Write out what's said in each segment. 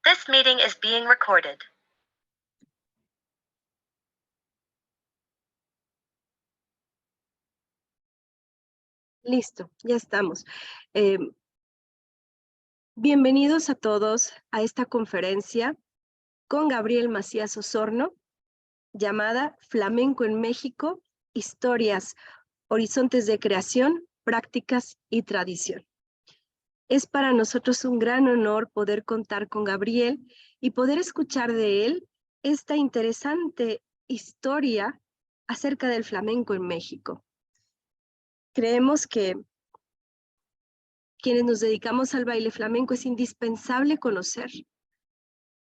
This meeting is being recorded. Listo, ya estamos. Bienvenidos a todos a esta conferencia con Gabriel Macías Osorno, llamada Flamenco en México, Historias, Horizontes de Creación, Prácticas y Tradición. Es para nosotros un gran honor poder contar con Gabriel y poder escuchar de él esta interesante historia acerca del flamenco en México. Creemos que quienes nos dedicamos al baile flamenco es indispensable conocer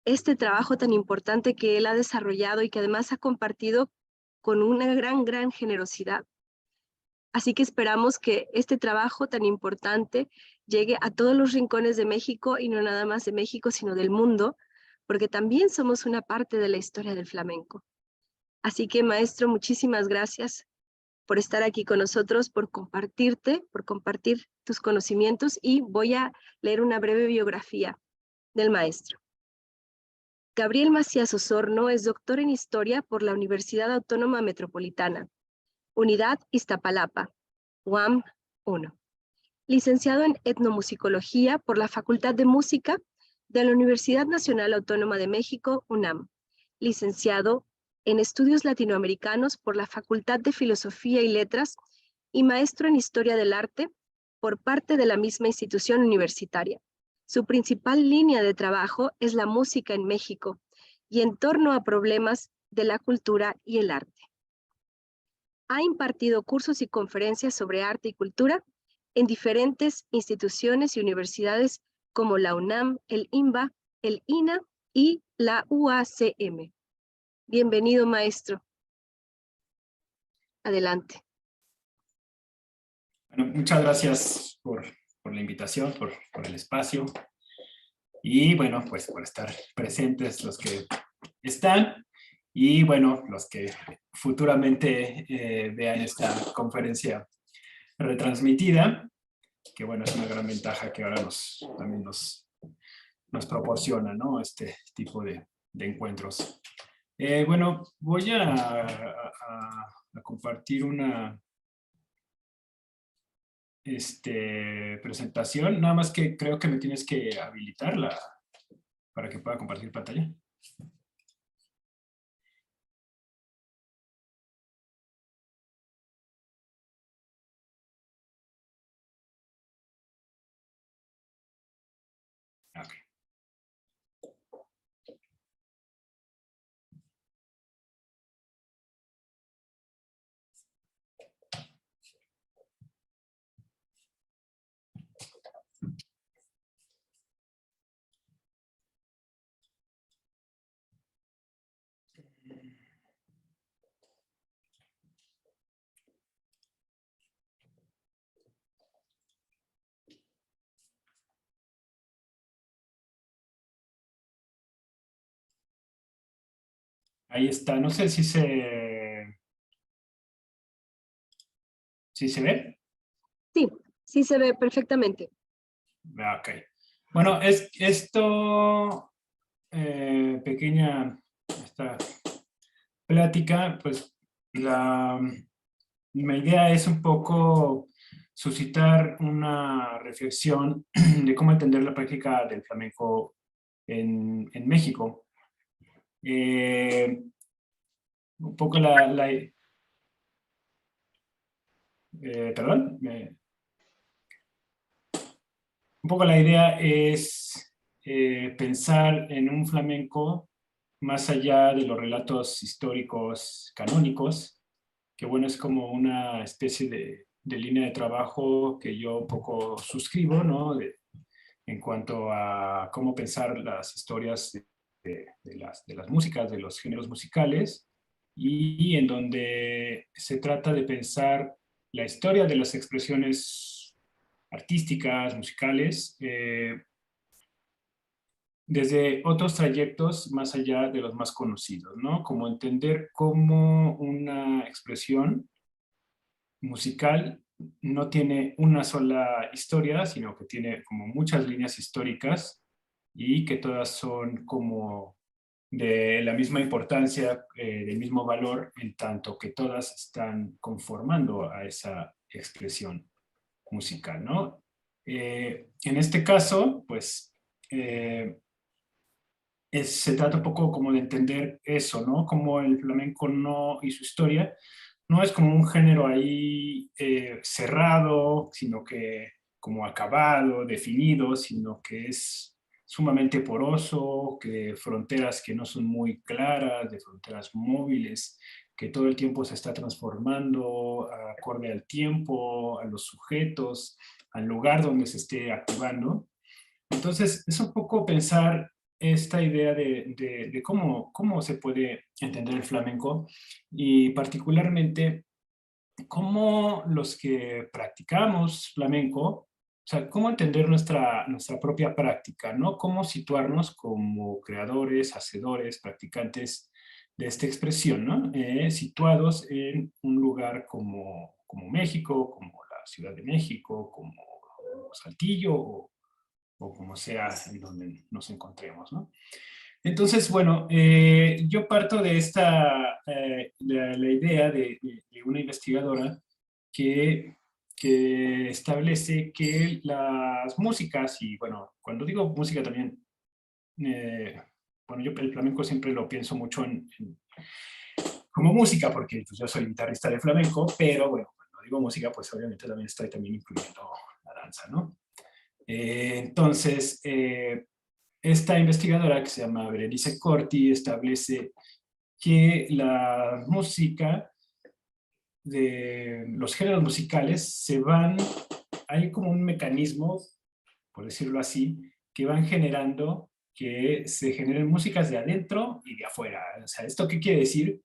este trabajo tan importante que él ha desarrollado y que además ha compartido con una gran generosidad. Así que esperamos que este trabajo tan importante llegue a todos los rincones de México, y no nada más de México, sino del mundo, porque también somos una parte de la historia del flamenco. Así que, maestro, muchísimas gracias por estar aquí con nosotros, por compartir tus conocimientos, y voy a leer una breve biografía del maestro. Gabriel Macías Osorno es doctor en Historia por la Universidad Autónoma Metropolitana, Unidad Iztapalapa, UAM 1. Licenciado en Etnomusicología por la Facultad de Música de la Universidad Nacional Autónoma de México, UNAM. Licenciado en Estudios Latinoamericanos por la Facultad de Filosofía y Letras y maestro en Historia del Arte por parte de la misma institución universitaria. Su principal línea de trabajo es la música en México y en torno a problemas de la cultura y el arte. Ha impartido cursos y conferencias sobre arte y cultura en diferentes instituciones y universidades como la UNAM, el INBA, el INA y la UACM. Bienvenido, maestro. Adelante. Bueno, muchas gracias por la invitación, por el espacio. Y bueno, pues por estar presentes los que están y bueno, los que futuramente vean esta conferencia retransmitida, que bueno, es una gran ventaja que ahora también nos proporciona, ¿no? Este tipo de encuentros. Bueno, voy a compartir una presentación, nada más que creo que me tienes que habilitarla para que pueda compartir pantalla. Okay. Ahí está, no sé si se ve. Sí se ve perfectamente. Ok. Bueno, esto, esta plática, pues mi idea es un poco suscitar una reflexión de cómo entender la práctica del flamenco en México. Un poco un poco la idea es pensar en un flamenco más allá de los relatos históricos canónicos, que bueno, es como una especie de línea de trabajo que yo un poco suscribo, ¿no? En cuanto a cómo pensar las historias de las músicas, de los géneros musicales, y en donde se trata de pensar la historia de las expresiones artísticas, musicales, desde otros trayectos más allá de los más conocidos, ¿no? Como entender cómo una expresión musical no tiene una sola historia, sino que tiene como muchas líneas históricas y que todas son como de la misma importancia, del mismo valor, en tanto que todas están conformando a esa expresión musical, ¿no? En este caso, pues, se trata un poco como de entender eso, ¿no? Como el flamenco no, y su historia, no es como un género ahí cerrado, sino que como acabado, definido, sino que es sumamente poroso, que fronteras que no son muy claras, de fronteras móviles, que todo el tiempo se está transformando acorde al tiempo, a los sujetos, al lugar donde se esté activando. Entonces, es un poco pensar esta idea de cómo se puede entender el flamenco y particularmente cómo los que practicamos flamenco, o sea, cómo entender nuestra propia práctica, ¿no? Cómo situarnos como creadores, hacedores, practicantes de esta expresión, ¿no? Situados en un lugar como México, como la Ciudad de México, como Saltillo o como sea en donde nos encontremos, ¿no? Entonces, bueno, yo parto de la idea de una investigadora que establece que las músicas, y bueno, cuando digo música también, bueno, yo el flamenco siempre lo pienso mucho como música, porque pues, yo soy guitarrista de flamenco, pero bueno, cuando digo música, pues obviamente también estoy también incluyendo la danza, ¿no? Entonces, esta investigadora que se llama Berenice Corti establece que la música de los géneros musicales hay como un mecanismo, por decirlo así, que van generando que se generen músicas de adentro y de afuera. O sea, ¿esto qué quiere decir?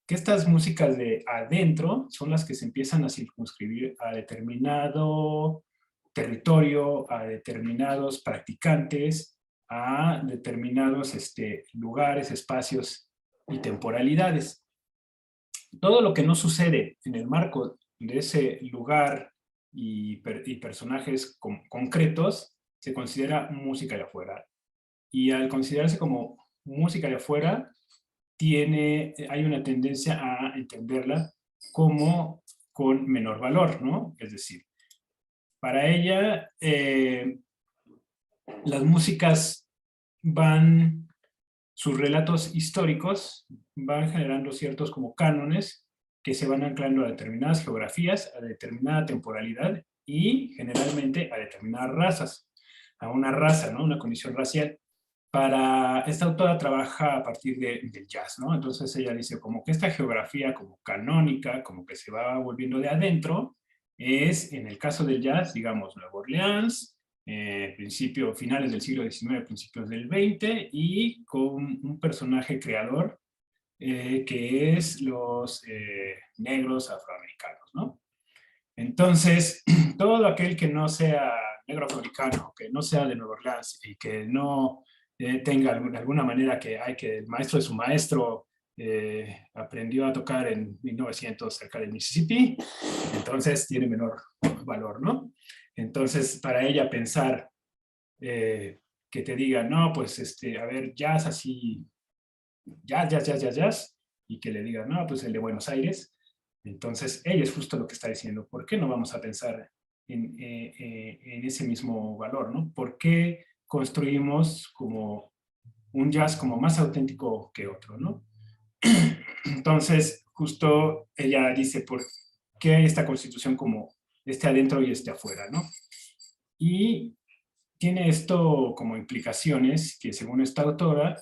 Que estas músicas de adentro son las que se empiezan a circunscribir a determinado territorio, a determinados practicantes, a determinados lugares, espacios y temporalidades. Todo lo que no sucede en el marco de ese lugar y personajes concretos se considera música de afuera. Y al considerarse como música de afuera, hay una tendencia a entenderla como con menor valor, ¿no? Es decir, para ella, las músicas sus relatos históricos van generando ciertos como cánones que se van anclando a determinadas geografías, a determinada temporalidad y generalmente a determinadas razas, a una raza, ¿no? Una condición racial. Esta autora trabaja a partir del jazz, ¿no? Entonces ella dice como que esta geografía como canónica, como que se va volviendo de adentro, es en el caso del jazz, digamos, Nueva Orleans, finales del siglo XIX, principios del XX, y con un personaje creador que es los negros afroamericanos, ¿no? Entonces, todo aquel que no sea negro afroamericano, que no sea de Nueva Orleans y que no tenga de alguna manera que el maestro de su maestro aprendió a tocar en 1900 cerca del Mississippi, entonces tiene menor valor, ¿no? Entonces, para ella pensar que te diga, no, pues, a ver, jazz así, jazz, y que le diga, no, pues el de Buenos Aires. Entonces, ella es justo lo que está diciendo. ¿Por qué no vamos a pensar en ese mismo valor, ¿no? ¿Por qué construimos como un jazz como más auténtico que otro, ¿no? Entonces, justo ella dice, ¿por qué hay esta constitución como este adentro y este afuera, ¿no? Y tiene esto como implicaciones que según esta autora,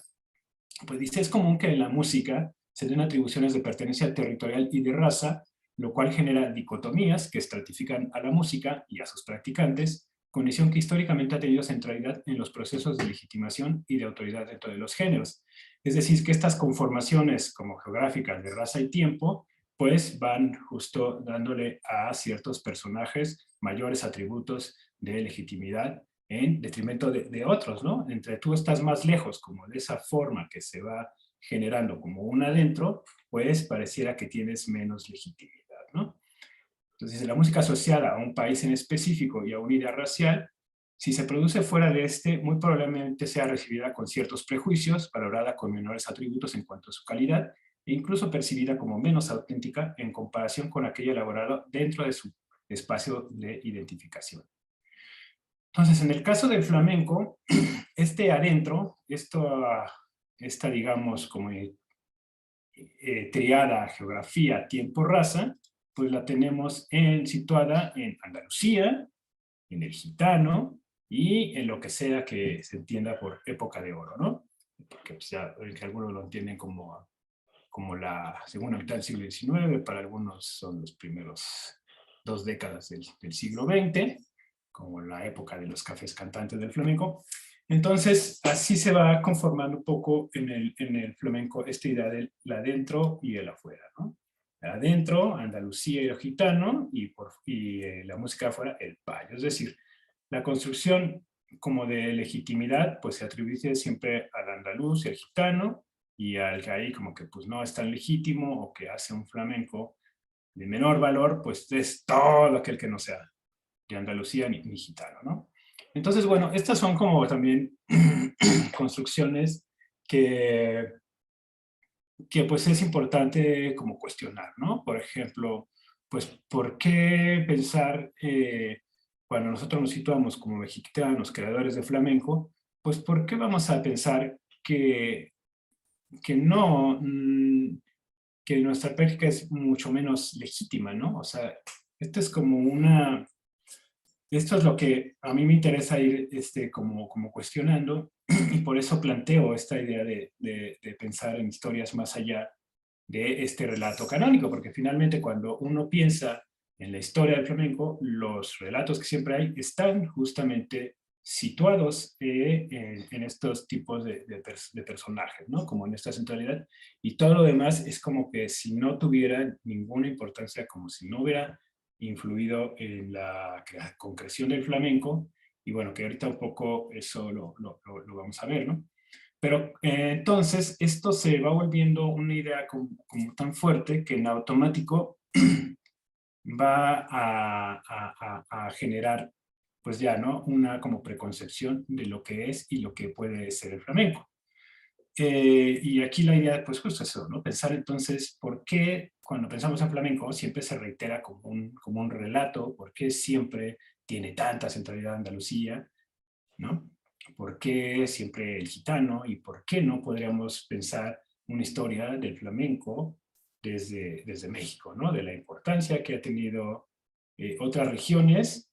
pues dice, es común que en la música se den atribuciones de pertenencia territorial y de raza, lo cual genera dicotomías que estratifican a la música y a sus practicantes, condición que históricamente ha tenido centralidad en los procesos de legitimación y de autoridad dentro de los géneros. Es decir, que estas conformaciones como geográficas de raza y tiempo, pues van justo dándole a ciertos personajes mayores atributos de legitimidad en detrimento de otros, ¿no? Entre tú estás más lejos, como de esa forma que se va generando como un adentro, pues pareciera que tienes menos legitimidad, ¿no? Entonces, la música asociada a un país en específico y a una idea racial si se produce fuera de este, muy probablemente sea recibida con ciertos prejuicios, valorada con menores atributos en cuanto a su calidad, e incluso percibida como menos auténtica en comparación con aquella elaborada dentro de su espacio de identificación. Entonces, en el caso del flamenco, este adentro, esta digamos, como triada geografía, tiempo, raza, pues la tenemos situada en Andalucía, en el gitano y en lo que sea que se entienda por época de oro, ¿no? Porque pues, ya que algunos lo entienden como la segunda mitad del siglo XIX, para algunos son los primeros 2 décadas del siglo XX, como la época de los cafés cantantes del flamenco. Entonces, así se va conformando un poco en el flamenco esta idea del adentro y el afuera, ¿no? Adentro, Andalucía y el gitano, y la música afuera, el payo. Es decir, la construcción como de legitimidad, pues se atribuye siempre al andaluz y al gitano, y al que ahí como que pues no es tan legítimo, o que hace un flamenco de menor valor, pues es todo aquel que no sea de Andalucía ni gitano, ¿no? Entonces, bueno, estas son como también construcciones que pues es importante como cuestionar, ¿no? Por ejemplo, pues, ¿por qué pensar, cuando nosotros nos situamos como mexicanos, creadores de flamenco, pues, ¿por qué vamos a pensar que no, que nuestra práctica es mucho menos legítima, ¿no? O sea, esto es como esto es lo que a mí me interesa ir como cuestionando, y por eso planteo esta idea de pensar en historias más allá de este relato canónico, porque finalmente cuando uno piensa en la historia del flamenco, los relatos que siempre hay están justamente situados en estos tipos de personajes, ¿no? Como en esta centralidad, y todo lo demás es como que si no tuviera ninguna importancia, como si no hubiera influido en la concreción del flamenco, y bueno, que ahorita un poco eso lo vamos a ver, ¿no? Pero entonces esto se va volviendo una idea como tan fuerte que en automático va a generar, pues ya, ¿no? Una como preconcepción de lo que es y lo que puede ser el flamenco. Y aquí la idea, pues justo eso, ¿no? Pensar entonces, ¿por qué cuando pensamos en flamenco siempre se reitera como un relato? ¿Por qué siempre tiene tanta centralidad Andalucía, ¿no? ¿Por qué siempre el gitano? ¿Y por qué no podríamos pensar una historia del flamenco desde México, ¿no? De la importancia que ha tenido otras regiones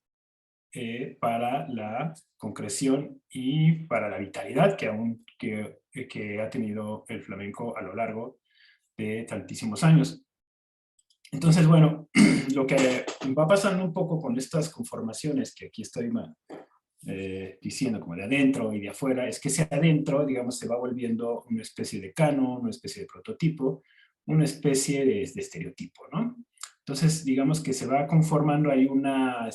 para la concreción y para la vitalidad que ha tenido el flamenco a lo largo de tantísimos años. Entonces, bueno, lo que va pasando un poco con estas conformaciones que aquí estoy diciendo como de adentro y de afuera, es que ese adentro, digamos, se va volviendo una especie de canon, una especie de prototipo, una especie de estereotipo, ¿no? Entonces, digamos que se va conformando ahí una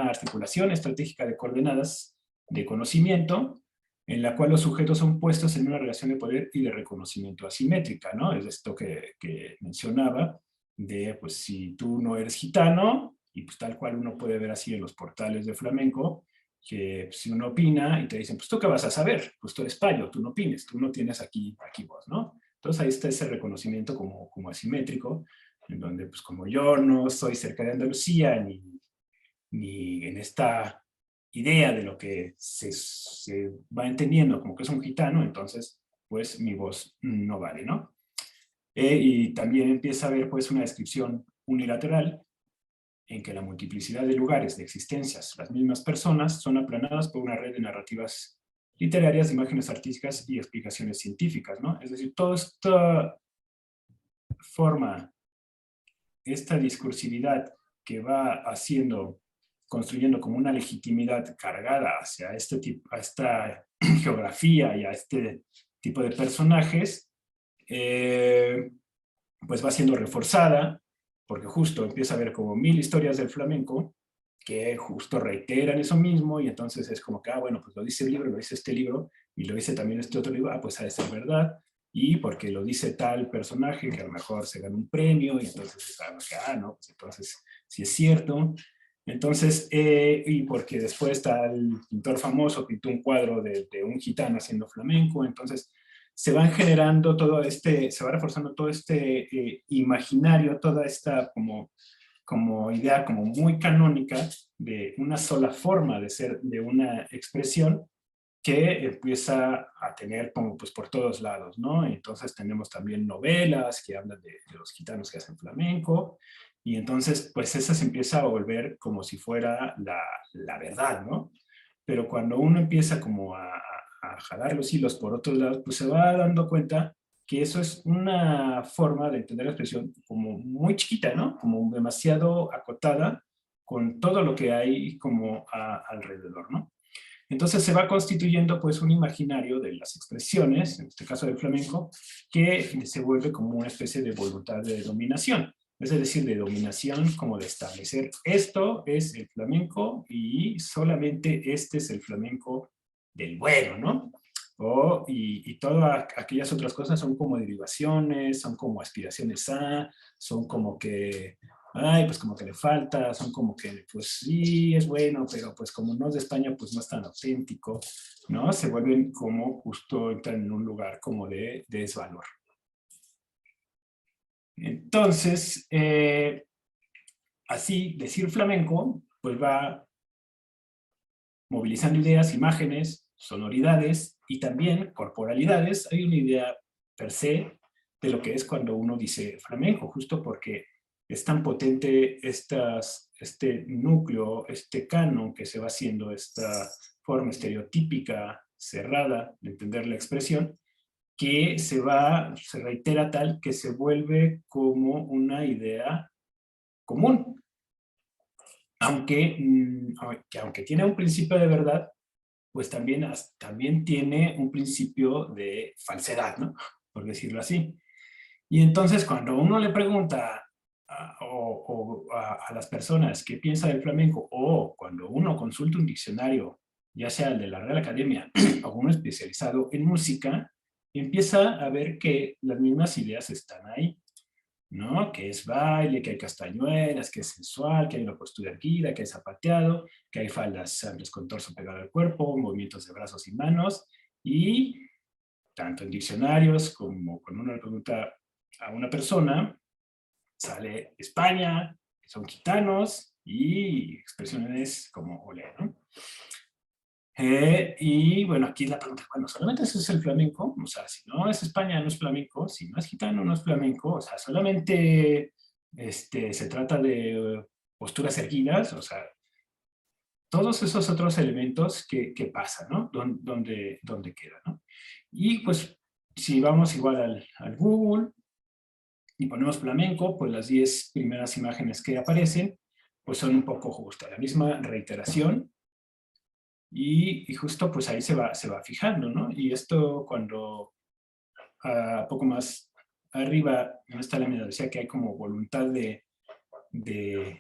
articulación estratégica de coordenadas de conocimiento, en la cual los sujetos son puestos en una relación de poder y de reconocimiento asimétrica, ¿no? Es esto que mencionaba, de, pues, si tú no eres gitano, y pues tal cual uno puede ver así en los portales de flamenco, que si uno opina y te dicen, pues tú qué vas a saber, pues tú eres payo, tú no opines, tú no tienes aquí voz, ¿no? Entonces ahí está ese reconocimiento como asimétrico, en donde pues como yo no soy cerca de Andalucía, ni en esta idea de lo que se va entendiendo como que es un gitano, entonces pues mi voz no vale, ¿no? Y también empieza a haber pues una descripción unilateral en que la multiplicidad de lugares, de existencias, las mismas personas, son aplanadas por una red de narrativas literarias, de imágenes artísticas y explicaciones científicas, ¿no? Es decir, toda esta forma, esta discursividad que va construyendo como una legitimidad cargada hacia a esta geografía y a este tipo de personajes, pues va siendo reforzada, porque justo empieza a haber como 1000 historias del flamenco que justo reiteran eso mismo, y entonces es como que, bueno, pues lo dice el libro, lo dice este libro, y lo dice también este otro libro, pues ha de ser verdad, y porque lo dice tal personaje que a lo mejor se gana un premio, y entonces sabemos que, no, pues entonces sí es cierto. Entonces, y porque después está el pintor famoso, pintó un cuadro de un gitano haciendo flamenco, entonces se van generando todo este, se va reforzando todo este imaginario, toda esta como idea como muy canónica de una sola forma de ser, de una expresión que empieza a tener como pues por todos lados, ¿no? Entonces tenemos también novelas que hablan de los gitanos que hacen flamenco, y entonces pues esa se empieza a volver como si fuera la verdad, ¿no? Pero cuando uno empieza como a jalar los hilos por otros lados, pues se va dando cuenta que eso es una forma de entender la expresión como muy chiquita, ¿no? Como demasiado acotada con todo lo que hay como alrededor, ¿no? Entonces se va constituyendo pues un imaginario de las expresiones, en este caso del flamenco, que se vuelve como una especie de voluntad de dominación. Es decir, de dominación como de establecer esto es el flamenco y solamente este es el flamenco del bueno, ¿no? Y todas aquellas otras cosas son como derivaciones, son como aspiraciones a, son como que ay, pues como que le falta, son como que, pues sí, es bueno, pero pues como no es de España, pues no es tan auténtico, ¿no? Se vuelven como justo entran en un lugar como de desvalor. Entonces, así, decir flamenco, pues va movilizando ideas, imágenes, sonoridades y también corporalidades. Hay una idea per se de lo que es cuando uno dice flamenco, justo porque es tan potente este núcleo, este canon que se va haciendo, esta forma estereotípica, cerrada de entender la expresión, que se reitera tal que se vuelve como una idea común. Aunque tiene un principio de verdad, pues también tiene un principio de falsedad, ¿no? Por decirlo así. Y entonces cuando uno le pregunta a las personas qué piensa del flamenco, o cuando uno consulta un diccionario, ya sea el de la Real Academia o uno especializado en música, empieza a ver que las mismas ideas están ahí, ¿no? Que es baile, que hay castañuelas, que es sensual, que hay una postura erguida, que hay zapateado, que hay faldas amplias con torso pegado al cuerpo, movimientos de brazos y manos, y tanto en diccionarios como cuando uno le pregunta a una persona, sale España, que son gitanos, y expresiones como olé, ¿no? Y bueno, aquí la pregunta, bueno, ¿solamente eso es el flamenco? O sea, si no es España, no es flamenco, si no es gitano, no es flamenco, o sea, solamente se trata de posturas erguidas, o sea, todos esos otros elementos que pasan, ¿no? ¿Dónde quedan, ¿no? Y pues, si vamos igual al Google y ponemos flamenco, pues las 10 primeras imágenes que aparecen, pues son un poco justo, la misma reiteración, y justo pues ahí se va fijando, ¿no? Y esto cuando poco más arriba en esta lámina decía que hay como voluntad de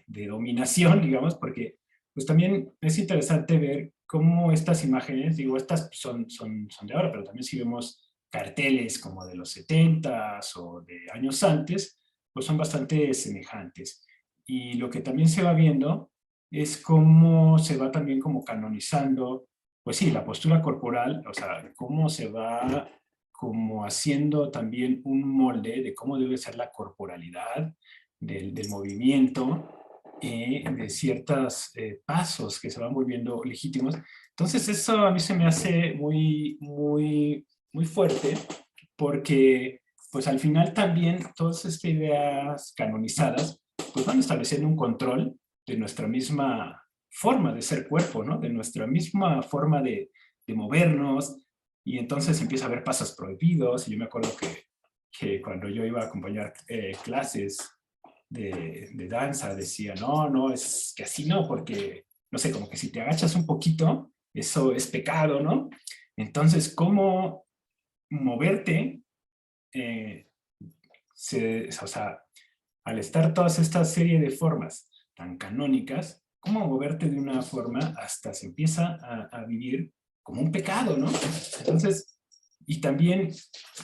dominación, digamos, porque pues también es interesante ver cómo estas imágenes, digo, estas son de ahora, pero también si vemos carteles como de los 70s o de años antes, pues son bastante semejantes. Y lo que también se va viendo es cómo se va también como canonizando, pues sí, la postura corporal, o sea, cómo se va como haciendo también un molde de cómo debe ser la corporalidad, del movimiento, de ciertos pasos que se van volviendo legítimos. Entonces eso a mí se me hace muy fuerte, porque pues al final también todas estas ideas canonizadas pues van estableciendo un control de nuestra misma forma de ser cuerpo, ¿no? De nuestra misma forma de movernos, y entonces empieza a haber pasos prohibidos. Y yo me acuerdo que cuando yo iba a acompañar clases de danza, decía, no, es que así no, porque, no sé, como que si te agachas un poquito, eso es pecado, ¿no? Entonces, ¿cómo moverte? O sea, al estar todas esta serie de formas tan canónicas, ¿cómo moverte de una forma hasta se empieza a vivir como un pecado, ¿no? Entonces, y también,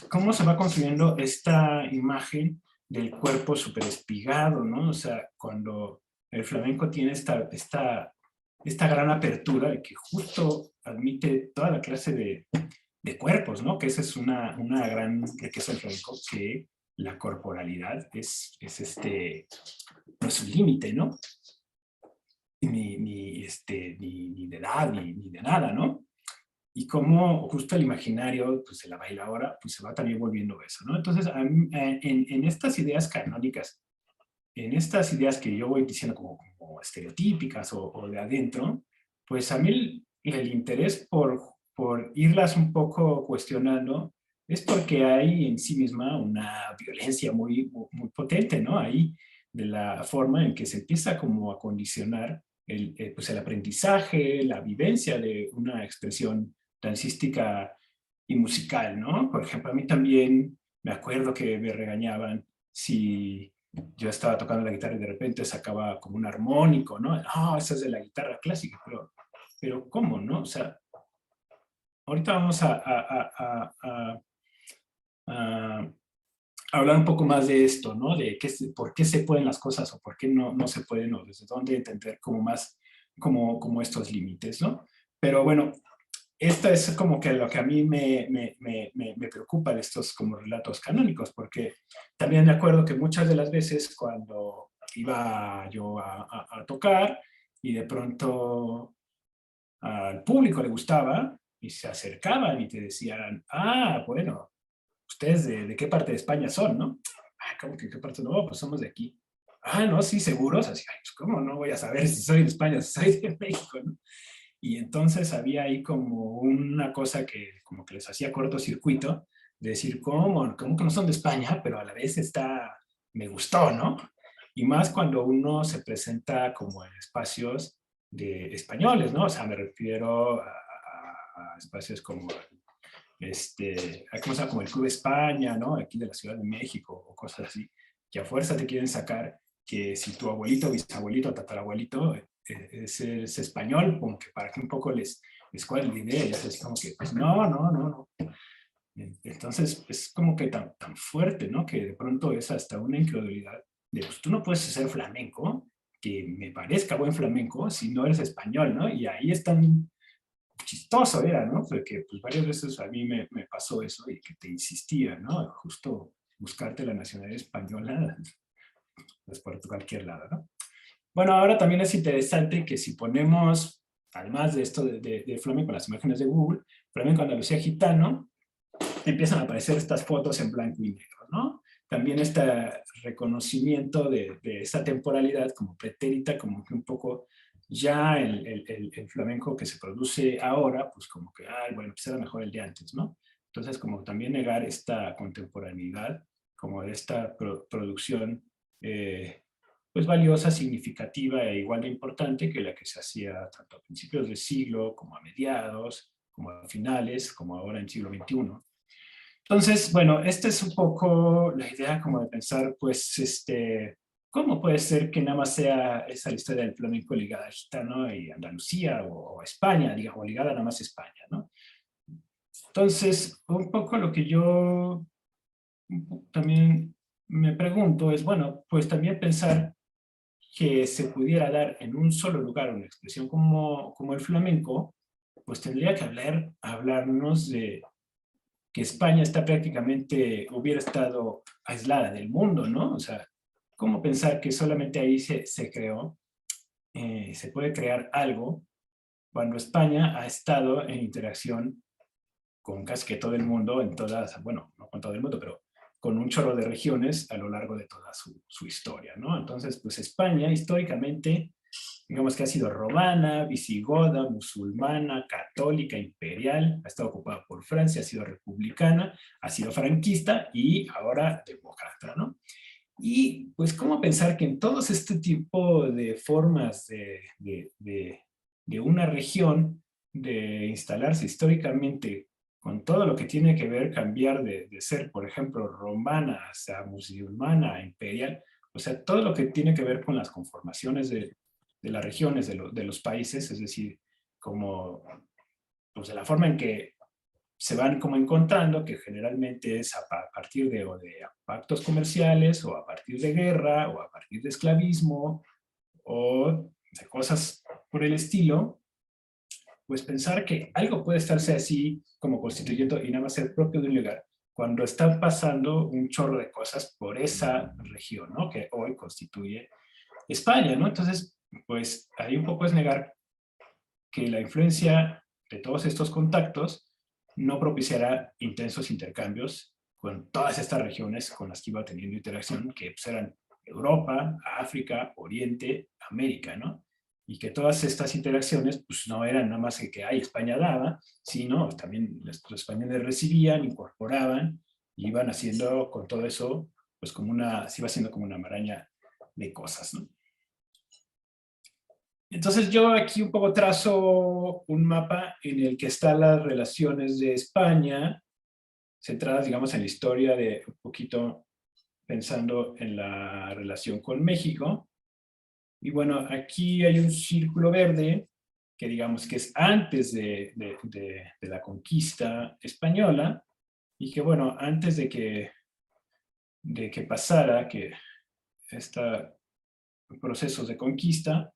¿cómo se va construyendo esta imagen del cuerpo súper espigado, ¿no? O sea, cuando el flamenco tiene esta gran apertura de que justo admite toda la clase de cuerpos, ¿no? Que esa es una gran riqueza del flamenco, que la corporalidad no es un límite, ¿no? Ni de edad, ni de nada, ¿no? Y como justo el imaginario, pues de la bailaora, pues se va también volviendo eso, ¿no? Entonces, en estas ideas canónicas, en estas ideas que yo voy diciendo como estereotípicas o de adentro, pues a mí el interés por irlas un poco cuestionando es porque hay en sí misma una violencia muy potente, ¿no? Ahí, de la forma en que se empieza como a condicionar pues el aprendizaje, la vivencia de una expresión dancística y musical, ¿no? Por ejemplo, a mí también me acuerdo que me regañaban si yo estaba tocando la guitarra y de repente sacaba como un armónico, ¿no? Ah, esa es de la guitarra clásica, pero ¿cómo, no? O sea, ahorita vamos a hablar un poco más de esto, ¿no? De por qué se pueden las cosas o por qué no se pueden, o desde dónde entender como más como estos límites, ¿no? Pero bueno, esta es como que lo que a mí me preocupa de estos como relatos canónicos, porque también me acuerdo que muchas de las veces cuando iba yo a tocar y de pronto al público le gustaba y se acercaban y te decían, ah, bueno, ¿ustedes de qué parte de España son, no? Ah, ¿cómo que qué parte? No, pues somos de aquí. Ah, no, sí, seguros. Así, ay, pues, ¿cómo no voy a saber si soy de España o si soy de México, ¿no? Y entonces había ahí como una cosa que como que les hacía cortocircuito, de decir, ¿cómo que no son de España? Pero a la vez me gustó, ¿no? Y más cuando uno se presenta como en espacios de españoles, ¿no? O sea, me refiero a espacios como ¿cómo se llama? Como el Club España, ¿no? Aquí de la Ciudad de México o cosas así, que a fuerza te quieren sacar que si tu abuelito, bisabuelito, tatarabuelito es español, como que para que un poco les cuadre la idea, y es así como que, pues no. Entonces es como que tan fuerte, ¿no? Que de pronto es hasta una incredulidad de, pues tú no puedes ser flamenco, que me parezca buen flamenco, si no eres español, ¿no? Y ahí están chistoso era, ¿no? Porque pues varias veces a mí me pasó eso y que te insistía, ¿no? Justo buscarte la nacionalidad española pues por cualquier lado, ¿no? Bueno, ahora también es interesante que si ponemos, además de esto de flamenco, las imágenes de Google, flamenco Andalucía gitano, empiezan a aparecer estas fotos en blanco y negro, ¿no? También este reconocimiento de esa temporalidad como pretérita, como que un poco ya el flamenco que se produce ahora, pues como que, ay, bueno, pues era mejor el de antes, ¿no? Entonces, como también negar esta contemporaneidad, como de esta producción, pues valiosa, significativa e igual de importante que la que se hacía tanto a principios del siglo, como a mediados, como a finales, como ahora en siglo XXI. Entonces, bueno, esta es un poco la idea como de pensar, pues, ¿cómo puede ser que nada más sea esa la historia del flamenco ligada a gitano y Andalucía o a España, digamos, o ligada nada más a España, ¿no? Entonces, un poco lo que yo también me pregunto es, bueno, pues también pensar que se pudiera dar en un solo lugar una expresión como el flamenco, pues tendría que hablarnos de que España está prácticamente, hubiera estado aislada del mundo, ¿no? O sea, ¿cómo pensar que solamente ahí se creó, se puede crear algo cuando España ha estado en interacción con casi que todo el mundo, en todas, bueno, no con todo el mundo, pero con un chorro de regiones a lo largo de toda su historia, ¿no? Entonces, pues España históricamente, digamos que ha sido romana, visigoda, musulmana, católica, imperial, ha estado ocupada por Francia, ha sido republicana, ha sido franquista y ahora demócrata, ¿no? Y pues cómo pensar que en todos este tipo de formas de una región de instalarse históricamente con todo lo que tiene que ver cambiar de ser, por ejemplo, romana a musulmana, imperial, o sea, todo lo que tiene que ver con las conformaciones de las regiones, de los países, es decir, como pues de la forma en que se van como encontrando, que generalmente es a partir o de pactos comerciales, o a partir de guerra, o a partir de esclavismo, o de cosas por el estilo, pues pensar que algo puede estarse así como constituyendo y nada más ser propio de un lugar, cuando están pasando un chorro de cosas por esa región, ¿no? Que hoy constituye España, ¿no? Entonces, pues ahí un poco es negar que la influencia de todos estos contactos no propiciará intensos intercambios con todas estas regiones con las que iba teniendo interacción, que pues, eran Europa, África, Oriente, América, ¿no? Y que todas estas interacciones pues no eran nada más que ay, España daba, sino también los españoles recibían, incorporaban, y iban haciendo con todo eso, pues como una, se iba haciendo como una maraña de cosas, ¿no? Entonces yo aquí un poco trazo un mapa en el que están las relaciones de España, centradas, digamos, en la historia de un poquito pensando en la relación con México. Y bueno, aquí hay un círculo verde que digamos que es antes de la conquista española y que bueno, antes de que pasara que estos procesos de conquista,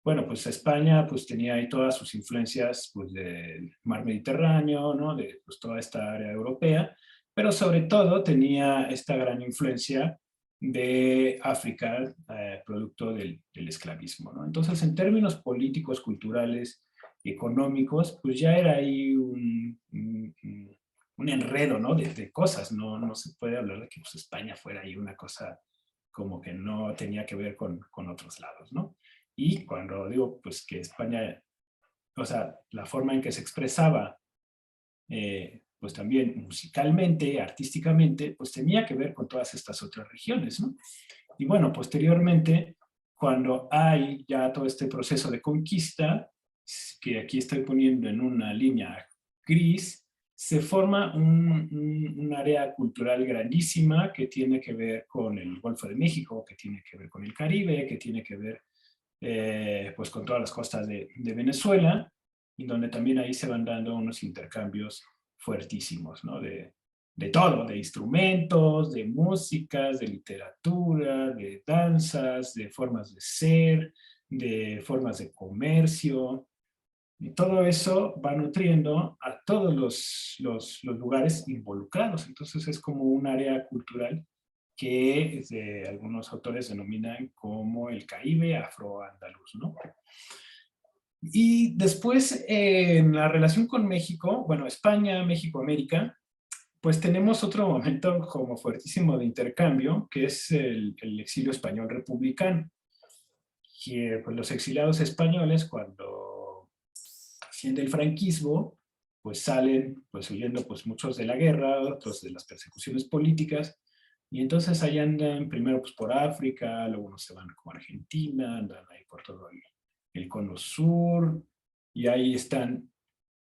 bueno, pues España pues tenía ahí todas sus influencias pues del mar Mediterráneo, ¿no? De pues, toda esta área europea, pero sobre todo tenía esta gran influencia de África, producto del esclavismo, ¿no? Entonces, en términos políticos, culturales, económicos, pues ya era ahí un enredo, ¿no? De cosas, no se puede hablar de que pues, España fuera ahí una cosa como que no tenía que ver con otros lados, ¿no? Y cuando digo pues que España, o sea, la forma en que se expresaba, pues también musicalmente, artísticamente, pues tenía que ver con todas estas otras regiones, ¿no? Y bueno, posteriormente, cuando hay ya todo este proceso de conquista, que aquí estoy poniendo en una línea gris, se forma un área cultural grandísima que tiene que ver con el Golfo de México, que tiene que ver con el Caribe, que tiene que ver pues con todas las costas de Venezuela, y donde también ahí se van dando unos intercambios fuertísimos, ¿no? De todo, de instrumentos, de músicas, de literatura, de danzas, de formas de ser, de formas de comercio, y todo eso va nutriendo a todos los lugares involucrados. Entonces es como un área cultural que algunos autores denominan como el Caribe afroandaluz, ¿no? Y después, en la relación con México, bueno, España, México, América, pues tenemos otro momento como fuertísimo de intercambio, que es el exilio español republicano. Que pues, los exiliados españoles, cuando asciende el franquismo, pues salen pues huyendo pues muchos de la guerra, otros de las persecuciones políticas, y entonces ahí andan primero pues por África, luego unos se van como a Argentina, andan ahí por todo el cono sur, y ahí están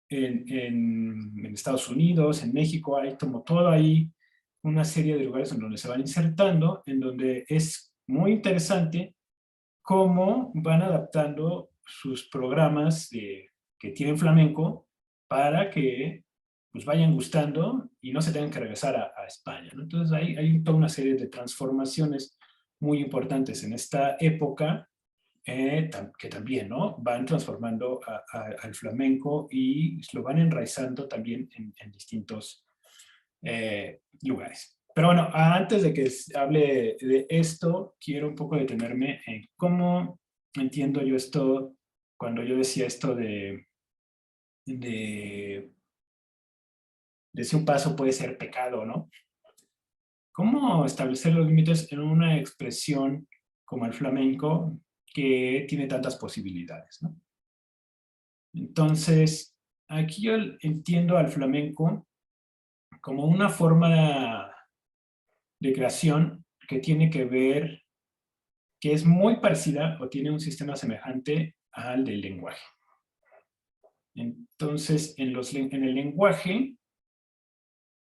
en Estados Unidos, en México, hay como todo ahí una serie de lugares en donde se van insertando, en donde es muy interesante cómo van adaptando sus programas que tienen flamenco para que pues vayan gustando y no se tengan que regresar a España, ¿no? Entonces hay toda una serie de transformaciones muy importantes en esta época que también, ¿no? Van transformando al flamenco y lo van enraizando también en distintos lugares. Pero bueno, antes de que hable de esto, quiero un poco detenerme en cómo entiendo yo esto, cuando yo decía esto de si un paso puede ser pecado, ¿no? ¿Cómo establecer los límites en una expresión como el flamenco que tiene tantas posibilidades, ¿no? Entonces, aquí yo entiendo al flamenco como una forma de creación que tiene que ver, que es muy parecida o tiene un sistema semejante al del lenguaje. Entonces, en el lenguaje,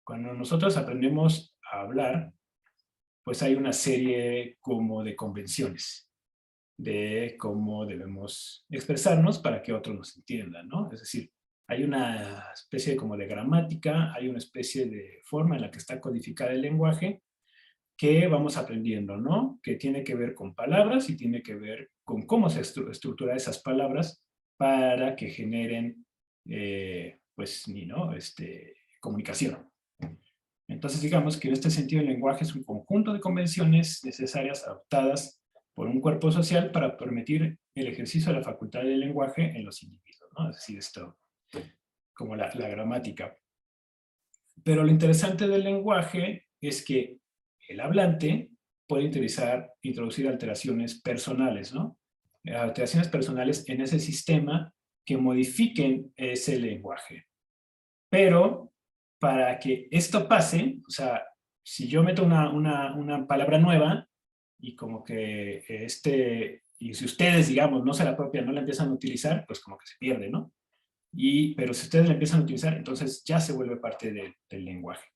cuando nosotros aprendemos a hablar, pues hay una serie como de convenciones de cómo debemos expresarnos para que otros nos entiendan, ¿no? Es decir, hay una especie como de gramática, hay una especie de forma en la que está codificada el lenguaje, que vamos aprendiendo, ¿no? Que tiene que ver con palabras y tiene que ver con cómo se estructura esas palabras para que generen, pues, ¿no? Comunicación. Entonces, digamos que en este sentido el lenguaje es un conjunto de convenciones necesarias adoptadas por un cuerpo social para permitir el ejercicio de la facultad del lenguaje en los individuos, ¿no? Es decir, esto como la gramática. Pero lo interesante del lenguaje es que el hablante puede introducir alteraciones personales, ¿no? Alteraciones personales en ese sistema que modifiquen ese lenguaje. Pero para que esto pase, o sea, si yo meto una palabra nueva y como que y si ustedes, digamos, no se la apropian, no la empiezan a utilizar, pues como que se pierde, ¿no? Pero si ustedes la empiezan a utilizar, entonces ya se vuelve parte del lenguaje.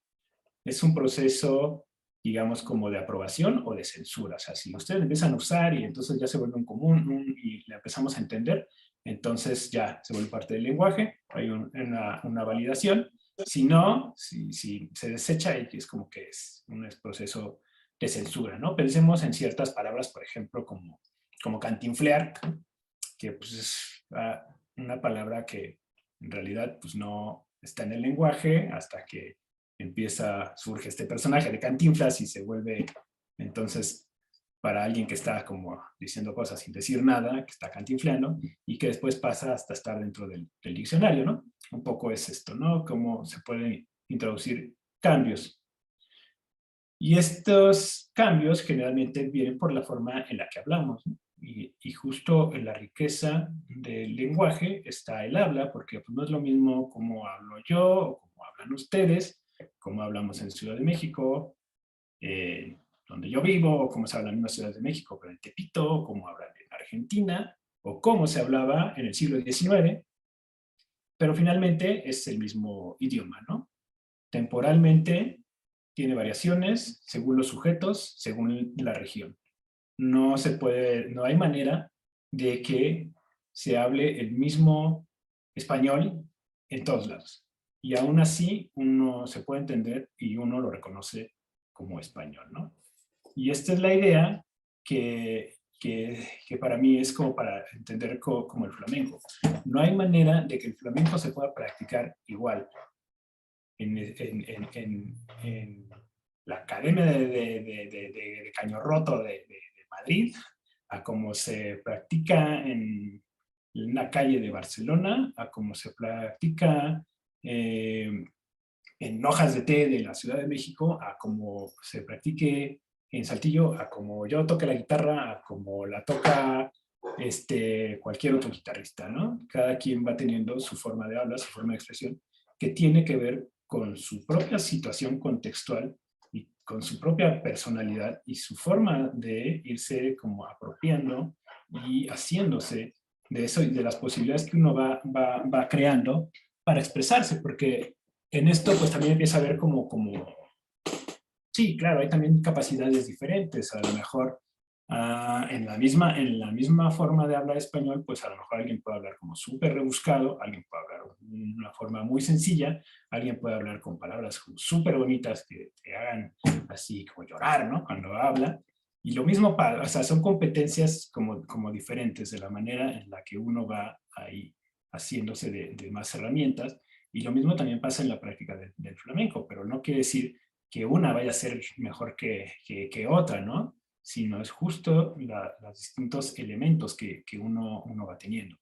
Es un proceso, digamos, como de aprobación o de censura. O sea, si ustedes la empiezan a usar y entonces ya se vuelve un común y la empezamos a entender, entonces ya se vuelve parte del lenguaje, hay una validación. Si no, si se desecha, es como que es un proceso de censura, ¿no? Pensemos en ciertas palabras, por ejemplo, como cantinflear, que pues es una palabra que en realidad pues no está en el lenguaje hasta que surge este personaje de Cantinflas y se vuelve entonces para alguien que está como diciendo cosas sin decir nada, que está cantinfleando, y que después pasa hasta estar dentro del diccionario, ¿no? Un poco es esto, ¿no? Cómo se pueden introducir cambios. Y estos cambios generalmente vienen por la forma en la que hablamos, ¿no? Y justo en la riqueza del lenguaje está el habla, porque pues, no es lo mismo como hablo yo, o como hablan ustedes, como hablamos en Ciudad de México, donde yo vivo, o cómo se habla en una Ciudad de México, pero en Tepito, o cómo hablan en Argentina, o cómo se hablaba en el siglo XIX, pero finalmente es el mismo idioma, ¿no? Temporalmente tiene variaciones según los sujetos, según la región. No hay manera de que se hable el mismo español en todos lados. Y aún así uno se puede entender y uno lo reconoce como español, ¿no? Y esta es la idea que para mí es como para entender como el flamenco. No hay manera de que el flamenco se pueda practicar igual en la Academia de Caño Roto de Madrid, a cómo se practica en una calle de Barcelona, a cómo se practica en hojas de té de la Ciudad de México, a cómo se practique en Saltillo, a cómo yo toque la guitarra, a cómo la toca cualquier otro guitarrista, ¿no? Cada quien va teniendo su forma de hablar, su forma de expresión, que tiene que ver con su propia situación contextual y con su propia personalidad y su forma de irse como apropiando y haciéndose de eso y de las posibilidades que uno va creando para expresarse, porque en esto pues también empieza a ver sí, claro, hay también capacidades diferentes, a lo mejor en la misma forma de hablar español, pues a lo mejor alguien puede hablar como súper rebuscado, alguien puede hablar de una forma muy sencilla, alguien puede hablar con palabras súper bonitas que te hagan así como llorar, ¿no? Cuando habla. Y lo mismo, o sea, son competencias como diferentes de la manera en la que uno va ahí haciéndose de más herramientas. Y lo mismo también pasa en la práctica del flamenco, pero no quiere decir que una vaya a ser mejor que otra, ¿no? Sino es justo los distintos elementos que uno va teniendo.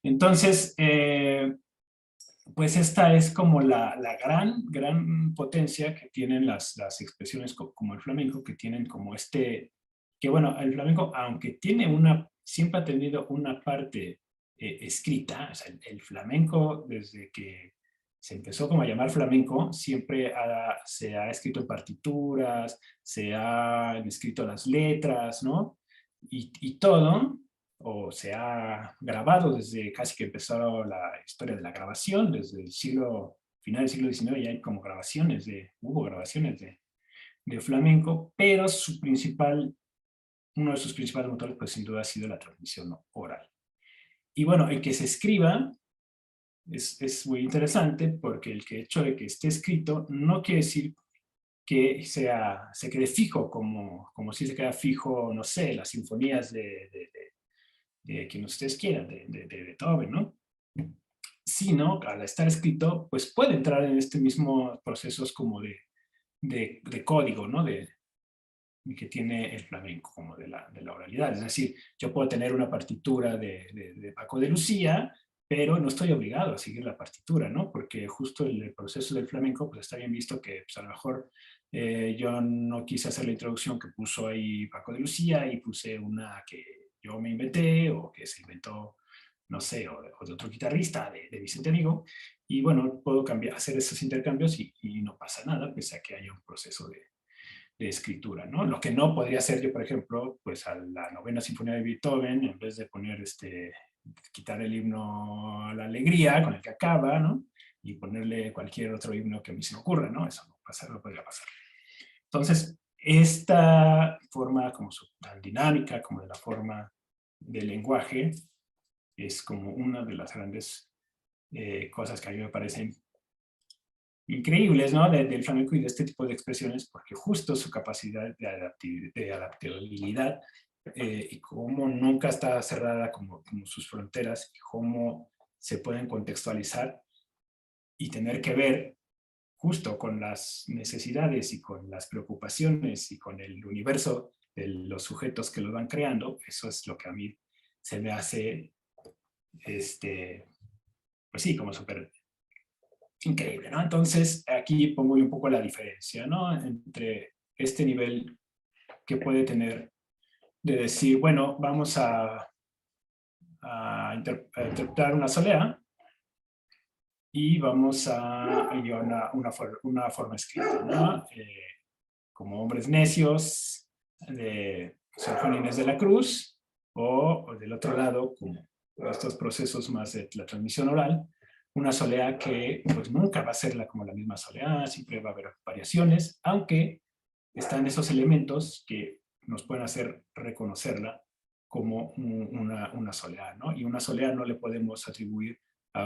Entonces, pues esta es como la gran potencia que tienen las expresiones como el flamenco, que tienen como que bueno, el flamenco, aunque siempre ha tenido una parte escrita, o sea, el flamenco desde que se empezó como a llamar flamenco, siempre se ha escrito en partituras, se han escrito las letras, ¿no? Y todo, o se ha grabado desde casi que empezó la historia de la grabación, desde el final del siglo XIX ya hay como hubo grabaciones de flamenco, pero uno de sus principales motores pues sin duda ha sido la transmisión oral. Y bueno, el que se escriba es muy interesante porque el hecho de que esté escrito no quiere decir que se quede fijo, como si se queda fijo, no sé, las sinfonías de quien ustedes quieran, de Beethoven, ¿no? Sino, al estar escrito, pues puede entrar en este mismo procesos como de código, ¿no? Que tiene el flamenco, como de la oralidad. Es decir, yo puedo tener una partitura de Paco de Lucía, pero no estoy obligado a seguir la partitura, ¿no? Porque justo el proceso del flamenco, pues está bien visto que pues, a lo mejor yo no quise hacer la introducción que puso ahí Paco de Lucía y puse una que yo me inventé o que se inventó, no sé, o de otro guitarrista, de Vicente Amigo, y bueno, puedo hacer esos intercambios y no pasa nada, pese a que haya un proceso de escritura, ¿no? Lo que no podría hacer yo, por ejemplo, pues a la novena sinfonía de Beethoven, en vez de poner quitar el himno a la alegría con el que acaba, ¿no? Y ponerle cualquier otro himno que a mí se me ocurra, ¿no? Eso no podría pasar. Entonces, esta forma como tan dinámica como de la forma del lenguaje es como una de las grandes cosas que a mí me parecen increíbles, ¿no? Del flamenco y de este tipo de expresiones, porque justo su capacidad de adaptabilidad y cómo nunca está cerrada como sus fronteras y cómo se pueden contextualizar y tener que ver justo con las necesidades y con las preocupaciones y con el universo de los sujetos que lo van creando. Eso es lo que a mí se me hace, pues sí, como súper increíble, ¿no? Entonces, aquí pongo un poco la diferencia, ¿no? Entre este nivel que puede tener de decir, bueno, vamos a interpretar una solea y vamos a una forma escrita, ¿no? Como Hombres Necios, de Sor Juana Inés de la Cruz, o del otro lado, como estos procesos más de la transmisión oral, una solea que pues nunca va a ser como la misma solea, siempre va a haber variaciones, aunque están esos elementos que nos pueden hacer reconocerla como una solea, ¿no? Y una solea no le podemos atribuir a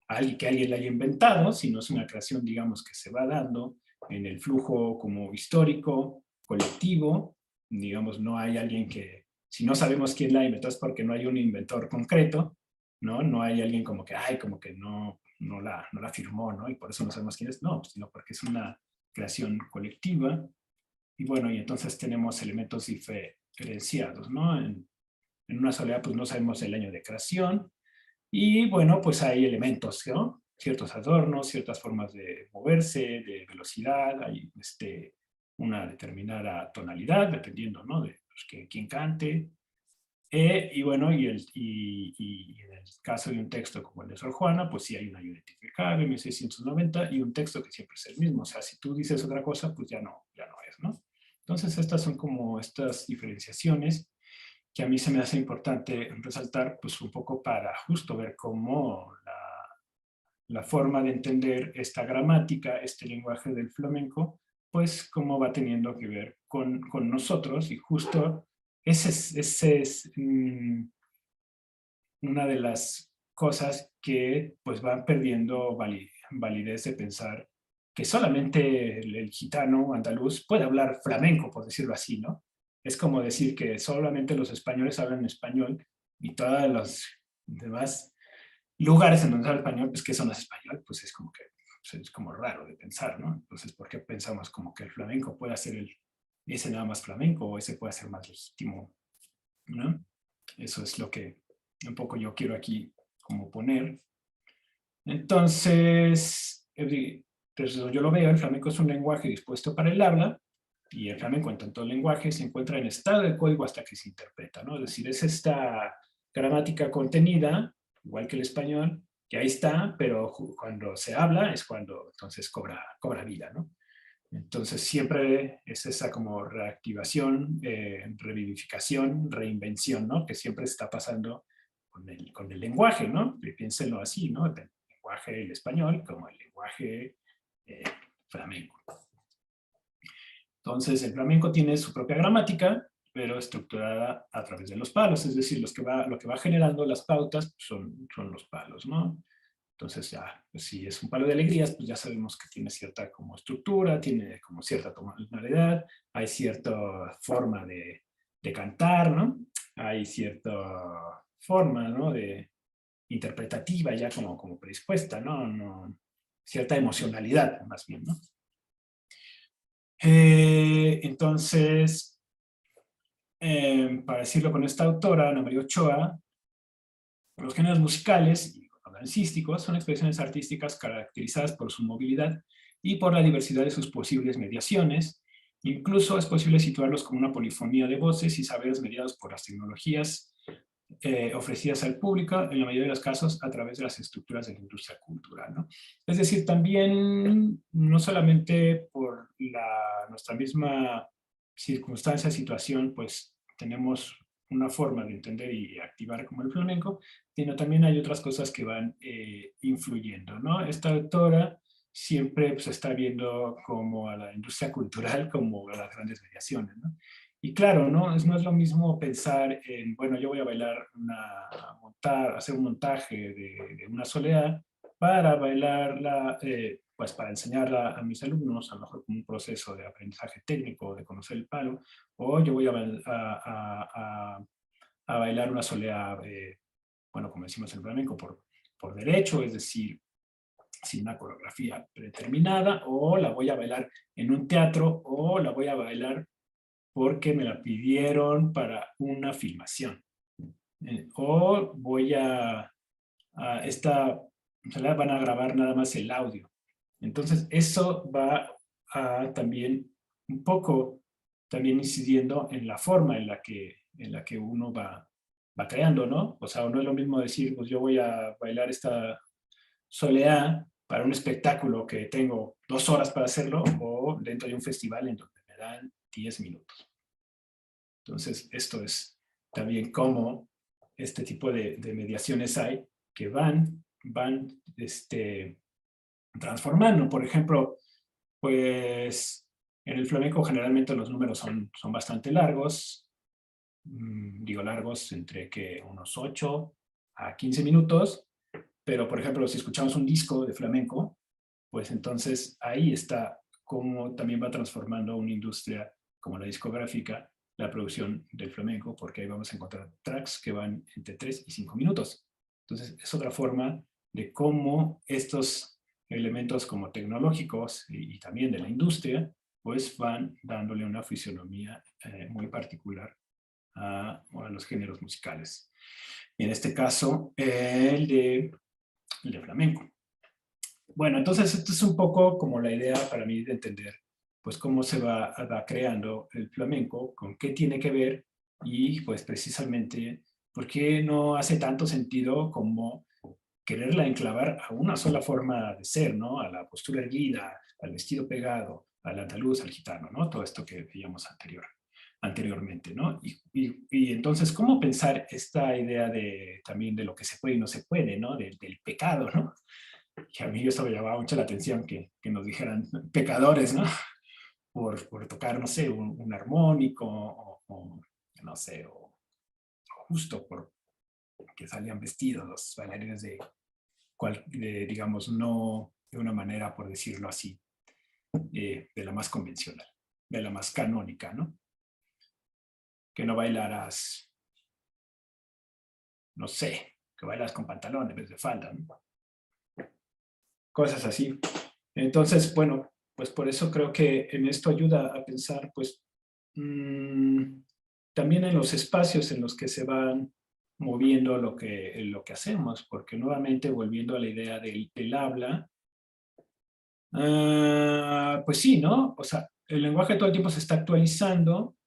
alguien que alguien la haya inventado, sino es una creación, digamos, que se va dando en el flujo como histórico, colectivo, digamos, no hay alguien que, si no sabemos quién la inventó es porque no hay un inventor concreto, ¿no? No hay alguien como que, como que no la firmó, ¿no? Y por eso no sabemos quién es, no, sino porque es una creación colectiva. Y bueno, y entonces tenemos elementos diferenciados, ¿no? En una soledad, pues no sabemos el año de creación. Y bueno, pues hay elementos, ¿no? Ciertos adornos, ciertas formas de moverse, de velocidad, hay una determinada tonalidad, dependiendo, ¿no? De pues, quién cante. Y bueno, y en el caso de un texto como el de Sor Juana, pues sí hay una identificable, 1690, y un texto que siempre es el mismo. O sea, si tú dices otra cosa, pues ya no es, ¿no? Entonces, estas son como estas diferenciaciones que a mí se me hace importante resaltar, pues un poco para justo ver cómo la forma de entender esta gramática, este lenguaje del flamenco, pues cómo va teniendo que ver con nosotros, y justo ese es una de las cosas que pues van perdiendo validez de pensar que solamente el gitano andaluz puede hablar flamenco, por decirlo así, ¿no? Es como decir que solamente los españoles hablan español y todos los demás lugares en donde se habla español, pues que eso no es español, pues es como que pues, es como raro de pensar, ¿no? Entonces, ¿por qué pensamos como que el flamenco puede ser ese nada más flamenco o ese puede ser más legítimo, ¿no? Eso es lo que un poco yo quiero aquí como poner. Entonces, yo lo veo, el flamenco es un lenguaje dispuesto para el habla, y el flamenco en tanto lenguaje se encuentra en estado de código hasta que se interpreta, ¿no? Es decir, es esta gramática contenida, igual que el español, que ahí está, pero cuando se habla es cuando entonces cobra vida, ¿no? Entonces siempre es esa como reactivación, revivificación, reinvención, ¿no? Que siempre está pasando con el lenguaje, ¿no? Piénsenlo así, ¿no? El lenguaje del español como el lenguaje flamenco. Entonces el flamenco tiene su propia gramática, pero estructurada a través de los palos, es decir, lo que va generando las pautas son los palos, ¿no? Entonces ya, pues, si es un palo de alegrías, pues ya sabemos que tiene cierta como estructura, tiene como cierta tonalidad, hay cierta forma de cantar, ¿no? Hay cierta forma, ¿no? De interpretativa ya como predispuesta, ¿no? Cierta emocionalidad, más bien, ¿no? Entonces, para decirlo con esta autora, Ana María Ochoa, los géneros musicales y dancísticos son expresiones artísticas caracterizadas por su movilidad y por la diversidad de sus posibles mediaciones. Incluso es posible situarlos como una polifonía de voces y saberes mediados por las tecnologías ofrecidas al público, en la mayoría de los casos a través de las estructuras de la industria cultural, ¿no? Es decir, también no solamente por nuestra misma circunstancia, situación, pues tenemos una forma de entender y activar como el flamenco, sino también hay otras cosas que van influyendo, ¿no? Esta autora siempre pues, está viendo como a la industria cultural como a las grandes mediaciones, ¿no? Y claro, no es lo mismo pensar en, bueno, yo voy a bailar, hacer un montaje de una soleá para bailarla, pues para enseñarla a mis alumnos, a lo mejor como un proceso de aprendizaje técnico, de conocer el palo, o yo voy a bailar una soleá, bueno, como decimos en flamenco, por derecho, es decir, sin una coreografía predeterminada, o la voy a bailar en un teatro, o la voy a bailar porque me la pidieron para una filmación. O voy van a grabar nada más el audio. Entonces, eso va a también un poco también incidiendo en la forma en la que uno va creando, ¿no? O sea, no es lo mismo decir, pues yo voy a bailar esta soleá para un espectáculo que tengo 2 horas para hacerlo, o dentro de un festival en donde me dan 10 minutos. Entonces, esto es también cómo este tipo de mediaciones hay que van transformando. Por ejemplo, pues en el flamenco generalmente los números son bastante largos, digo largos entre que unos 8 a 15 minutos, pero por ejemplo si escuchamos un disco de flamenco, pues entonces ahí está cómo también va transformando una industria como la discográfica la producción del flamenco, porque ahí vamos a encontrar tracks que van entre 3 y 5 minutos. Entonces es otra forma de cómo estos elementos como tecnológicos y también de la industria, pues van dándole una fisionomía muy particular a los géneros musicales. Y en este caso, el de flamenco. Bueno, entonces esto es un poco como la idea para mí de entender pues cómo se va creando el flamenco, con qué tiene que ver y pues precisamente por qué no hace tanto sentido como quererla enclavar a una sola forma de ser, ¿no? A la postura erguida, al vestido pegado, al andaluz, al gitano, ¿no? Todo esto que veíamos anteriormente, ¿no? Y entonces, ¿cómo pensar esta idea también de lo que se puede y no se puede, ¿no? Del pecado, ¿no? Que a mí eso me llamaba mucho la atención, que nos dijeran pecadores, ¿no? Por tocar, no sé, un armónico, no sé, o justo por que salían vestidos los bailarines digamos, no de una manera, por decirlo así, de la más convencional, de la más canónica, ¿no? Que no bailaras, no sé, que bailas con pantalón en vez de falda, ¿no? Cosas así. Entonces, bueno, pues por eso creo que en esto ayuda a pensar, pues, también en los espacios en los que se van moviendo lo que hacemos, porque nuevamente volviendo a la idea del habla, pues sí, ¿no? O sea, el lenguaje todo el tiempo se está actualizando,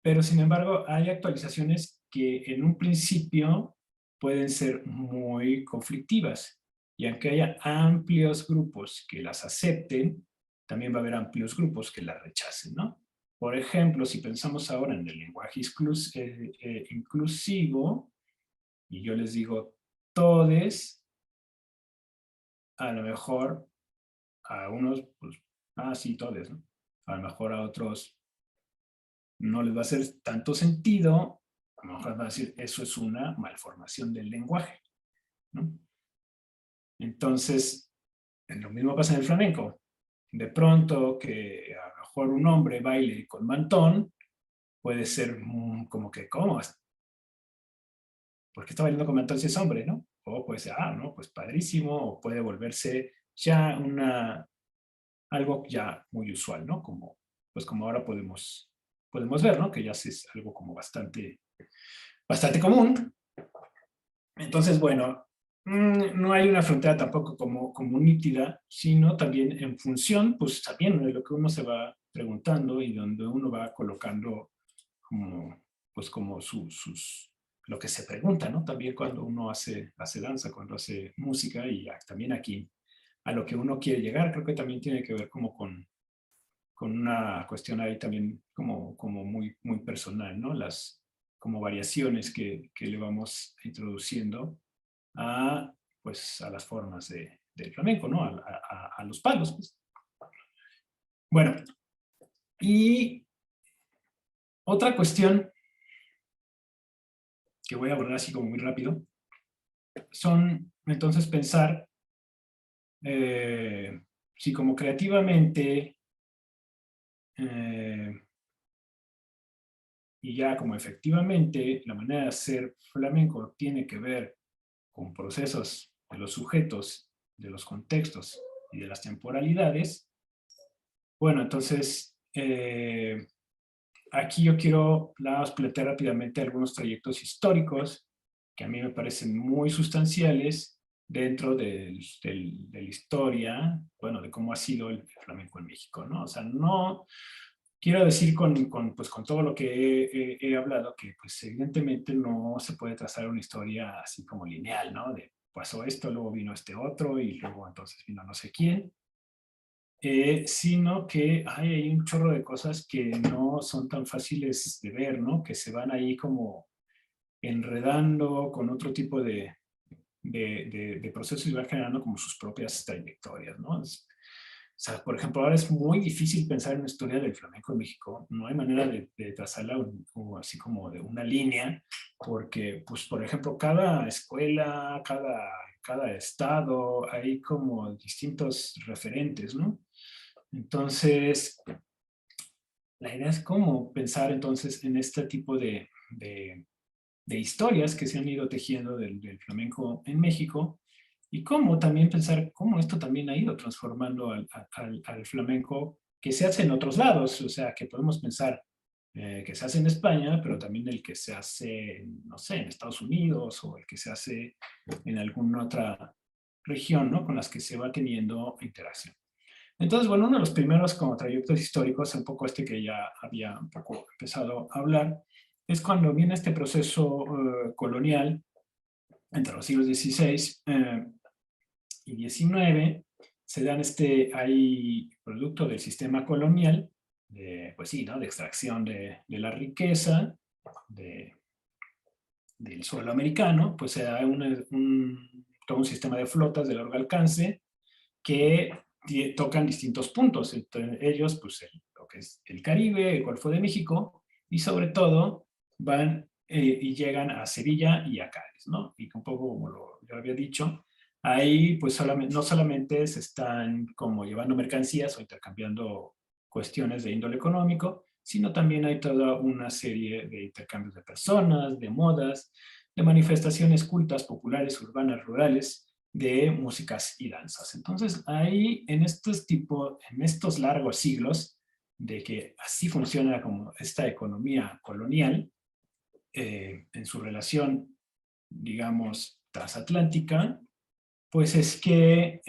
pero sin embargo hay actualizaciones que en un principio pueden ser muy conflictivas. Y aunque haya amplios grupos que las acepten, también va a haber amplios grupos que las rechacen, ¿no? Por ejemplo, si pensamos ahora en el lenguaje inclusivo, y yo les digo todes, a lo mejor a unos, pues, sí, todes, ¿no? A lo mejor a otros no les va a hacer tanto sentido, a lo mejor va a decir, eso es una malformación del lenguaje, ¿no? Entonces, lo mismo pasa en el flamenco. De pronto que a lo mejor un hombre baile con mantón, puede ser como que, ¿cómo? ¿Por qué está bailando con mantón si es hombre, no? O puede ser, no, pues padrísimo, o puede volverse ya algo ya muy usual, ¿no? Pues como ahora podemos ver, ¿no? Que ya es algo como bastante común. Entonces, bueno, no hay una frontera tampoco como nítida, sino también en función, pues también de lo que uno se va preguntando y donde uno va colocando pues como lo que se pregunta, ¿no? También cuando uno hace danza, cuando hace música y también aquí a lo que uno quiere llegar, creo que también tiene que ver como con una cuestión ahí también como muy personal, ¿no? Las como variaciones que le vamos introduciendo pues, a las formas del flamenco, ¿no? A los palos, pues. Bueno, y otra cuestión que voy a abordar así como muy rápido, son entonces pensar si como creativamente y ya como efectivamente la manera de hacer flamenco tiene que ver con procesos de los sujetos, de los contextos y de las temporalidades, bueno, entonces aquí yo quiero plantear rápidamente algunos trayectos históricos que a mí me parecen muy sustanciales dentro de la historia, bueno, de cómo ha sido el flamenco en México, ¿no? O sea, no quiero decir pues, con todo lo que he hablado que pues evidentemente no se puede trazar una historia así como lineal, ¿no? De pasó esto, luego vino este otro y luego entonces vino no sé quién. Sino que hay un chorro de cosas que no son tan fáciles de ver, ¿no? Que se van ahí como enredando con otro tipo de procesos y van generando como sus propias trayectorias, ¿no? O sea, por ejemplo, ahora es muy difícil pensar en una historia del flamenco en México. No hay manera de trazarla así como de una línea, porque, pues, por ejemplo, cada escuela, cada estado, hay como distintos referentes, ¿no? Entonces, la idea es cómo pensar entonces en este tipo de historias que se han ido tejiendo del flamenco en México y cómo también pensar cómo esto también ha ido transformando al flamenco que se hace en otros lados, o sea, que podemos pensar que se hace en España, pero también el que se hace, no sé, en Estados Unidos o el que se hace en alguna otra región, ¿no? Con las que se va teniendo interacción. Entonces, bueno, uno de los primeros como trayectos históricos, un poco este que ya había un poco empezado a hablar, es cuando viene este proceso colonial entre los siglos XVI y XIX, se dan ahí producto del sistema colonial, pues sí, ¿no? De extracción de la riqueza, del suelo americano, pues se da todo un sistema de flotas de largo alcance que tocan distintos puntos, entre ellos pues lo que es el Caribe, el Golfo de México, y sobre todo van y llegan a Sevilla y a Cádiz, ¿no? Y un poco como yo había dicho, ahí pues no solamente se están como llevando mercancías o intercambiando cuestiones de índole económico, sino también hay toda una serie de intercambios de personas, de modas, de manifestaciones cultas, populares, urbanas, rurales, de músicas y danzas. Entonces, ahí en estos largos siglos de que así funciona como esta economía colonial, en su relación, digamos, transatlántica, pues es que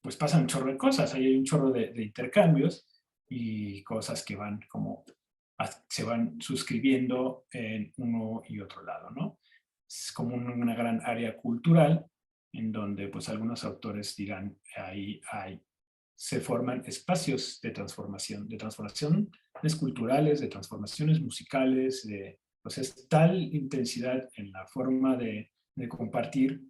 pues pasan un chorro de cosas, hay un chorro de intercambios y cosas que se van suscribiendo en uno y otro lado, ¿no? Es como una gran área cultural en donde pues algunos autores dirán ahí se forman espacios de transformaciones culturales, de transformaciones musicales, pues es tal intensidad en la forma de compartir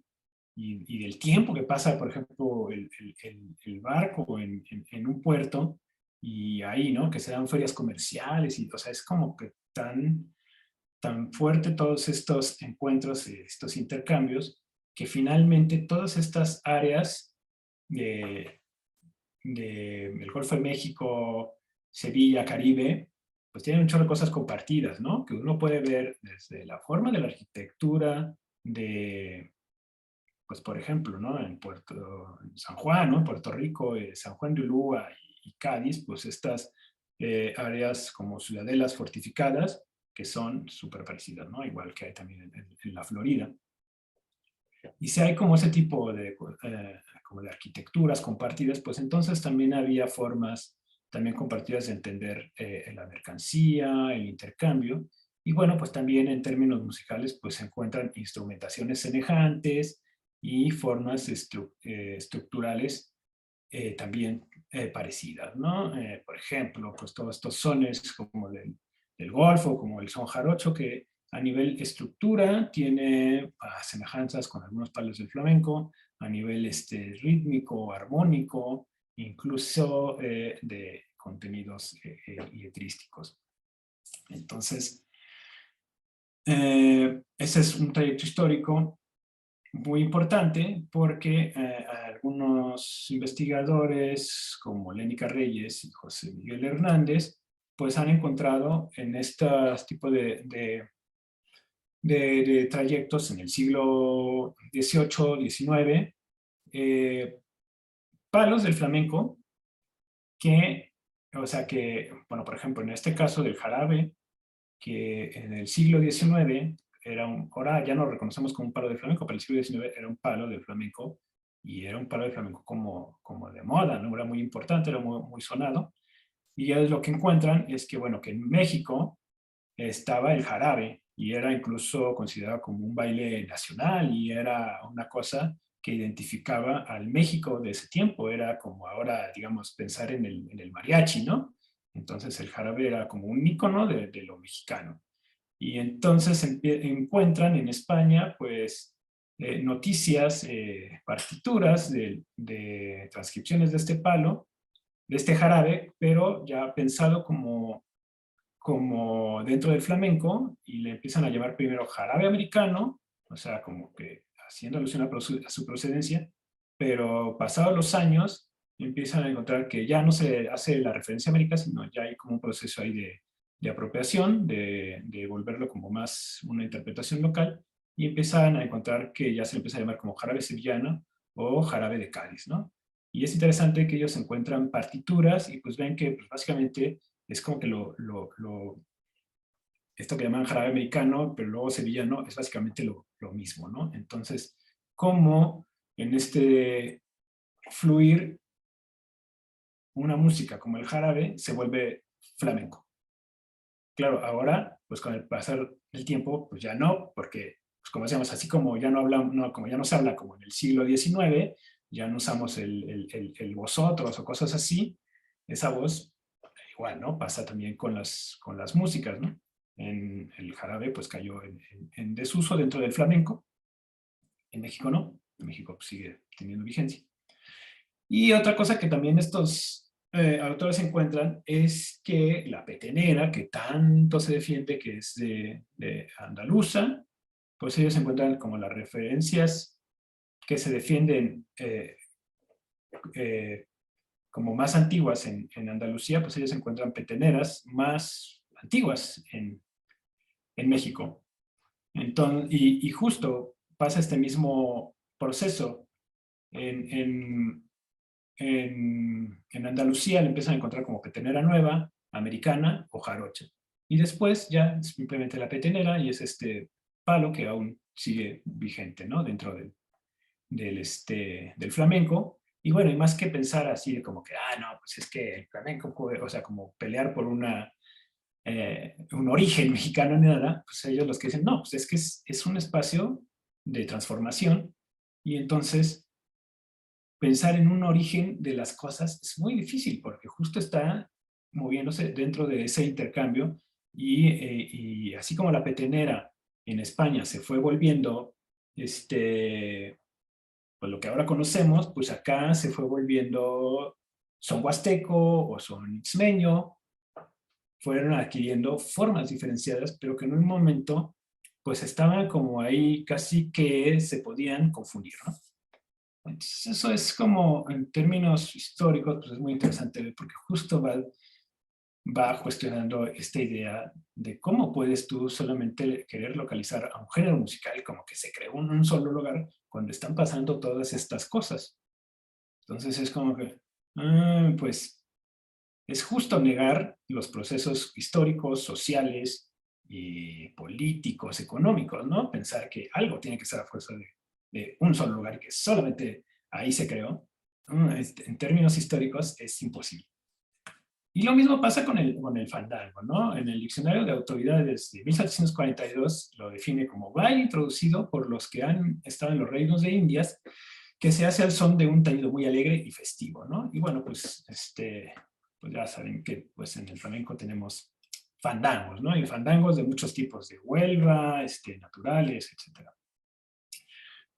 y del tiempo que pasa, por ejemplo, el barco en un puerto y ahí, ¿no? Que se dan ferias comerciales y, o sea, es como que tan fuerte todos estos encuentros, estos intercambios, que finalmente todas estas áreas del Golfo de México, Sevilla, Caribe, pues tienen un chorro de cosas compartidas, ¿no? Que uno puede ver desde la forma de la arquitectura, pues por ejemplo, ¿no? En San Juan, ¿no? En Puerto Rico, San Juan de Ulúa y Cádiz, pues estas áreas como ciudadelas fortificadas, que son súper parecidas, ¿no? Igual que hay también en la Florida. Y si hay como ese tipo como de arquitecturas compartidas, pues entonces también había formas también compartidas de entender la mercancía, el intercambio. Y bueno, pues también en términos musicales, pues se encuentran instrumentaciones semejantes y formas estructurales también parecidas, ¿no? Por ejemplo, pues todos estos sones como del Golfo, como el son jarocho, que a nivel estructura tiene semejanzas con algunos palos del flamenco, a nivel rítmico, armónico, incluso de contenidos letrísticos. Entonces, ese es un trayecto histórico muy importante porque algunos investigadores como Lénica Reyes y José Miguel Hernández pues han encontrado en estos tipos de trayectos en el siglo XVIII, XIX, palos del flamenco que, o sea que, bueno, por ejemplo, en este caso del jarabe, que en el siglo XIX ahora ya no lo reconocemos como un palo de flamenco, pero en el siglo XIX era un palo de flamenco y era un palo de flamenco como de moda, ¿no? Era muy importante, era muy sonado. Y ya lo que encuentran es que, bueno, que en México estaba el jarabe y era incluso considerado como un baile nacional y era una cosa que identificaba al México de ese tiempo. Era como ahora, digamos, pensar en el mariachi, ¿no? Entonces el jarabe era como un ícono de lo mexicano. Y entonces encuentran en España, pues, noticias, partituras de transcripciones de este palo, de este jarabe, pero ya pensado como dentro del flamenco, y le empiezan a llamar primero jarabe americano, o sea, como que haciendo alusión a su procedencia, pero pasados los años empiezan a encontrar que ya no se hace la referencia a América, sino ya hay como un proceso ahí de apropiación, de volverlo como más una interpretación local, y empiezan a encontrar que ya se le empieza a llamar como jarabe sevillano o jarabe de Cádiz, ¿no? Y es interesante que ellos encuentran partituras y pues ven que pues, básicamente es como que esto que llaman jarabe americano, pero luego sevillano, es básicamente lo mismo, ¿no? Entonces, ¿cómo en este fluir una música como el jarabe se vuelve flamenco? Claro, ahora, pues con el pasar del tiempo, pues ya no, porque, pues como decíamos, así como ya no hablamos, no, como ya no se habla como en el siglo XIX, ya no usamos el vosotros o cosas así, esa voz igual, ¿no? Pasa también con las músicas, ¿no? En el jarabe, pues cayó en desuso dentro del flamenco. En México no. En México pues, sigue teniendo vigencia. Y otra cosa que también estos autores encuentran es que la petenera, que tanto se defiende que es de andaluza, pues ellos encuentran como las referencias que se defienden como más antiguas en Andalucía, pues ellos encuentran peteneras más antiguas en México. Entonces, y justo pasa este mismo proceso en Andalucía, le empiezan a encontrar como petenera nueva, americana o jarocha. Y después ya simplemente la petenera y es este palo que aún sigue vigente, ¿no? Dentro del flamenco. Y bueno, y más que pensar así de como que, no, pues es que el flamenco, o sea, como pelear por un origen mexicano ni nada, pues ellos los que dicen, no, pues es que es un espacio de transformación y entonces pensar en un origen de las cosas es muy difícil porque justo está moviéndose dentro de ese intercambio y así como la petenera en España se fue volviendo pues lo que ahora conocemos, pues acá se fue volviendo son huasteco o son itzmeño, fueron adquiriendo formas diferenciadas, pero que en un momento pues estaban como ahí casi que se podían confundir, ¿no? Entonces eso es como, en términos históricos, pues es muy interesante porque justo va cuestionando esta idea de cómo puedes tú solamente querer localizar a un género musical como que se creó en un solo lugar cuando están pasando todas estas cosas. Entonces es como que, pues es justo negar los procesos históricos, sociales y políticos, económicos, ¿no? Pensar que algo tiene que ser a fuerza de un solo lugar y que solamente ahí se creó. En términos históricos es imposible. Y lo mismo pasa con el fandango, ¿no? En el Diccionario de Autoridades de 1742 lo define como baile introducido por los que han estado en los reinos de Indias, que se hace al son de un tañido muy alegre y festivo, ¿no? Y bueno, pues, pues ya saben que pues en el flamenco tenemos fandangos, ¿no? Y fandangos de muchos tipos, de Huelva, naturales, etcétera.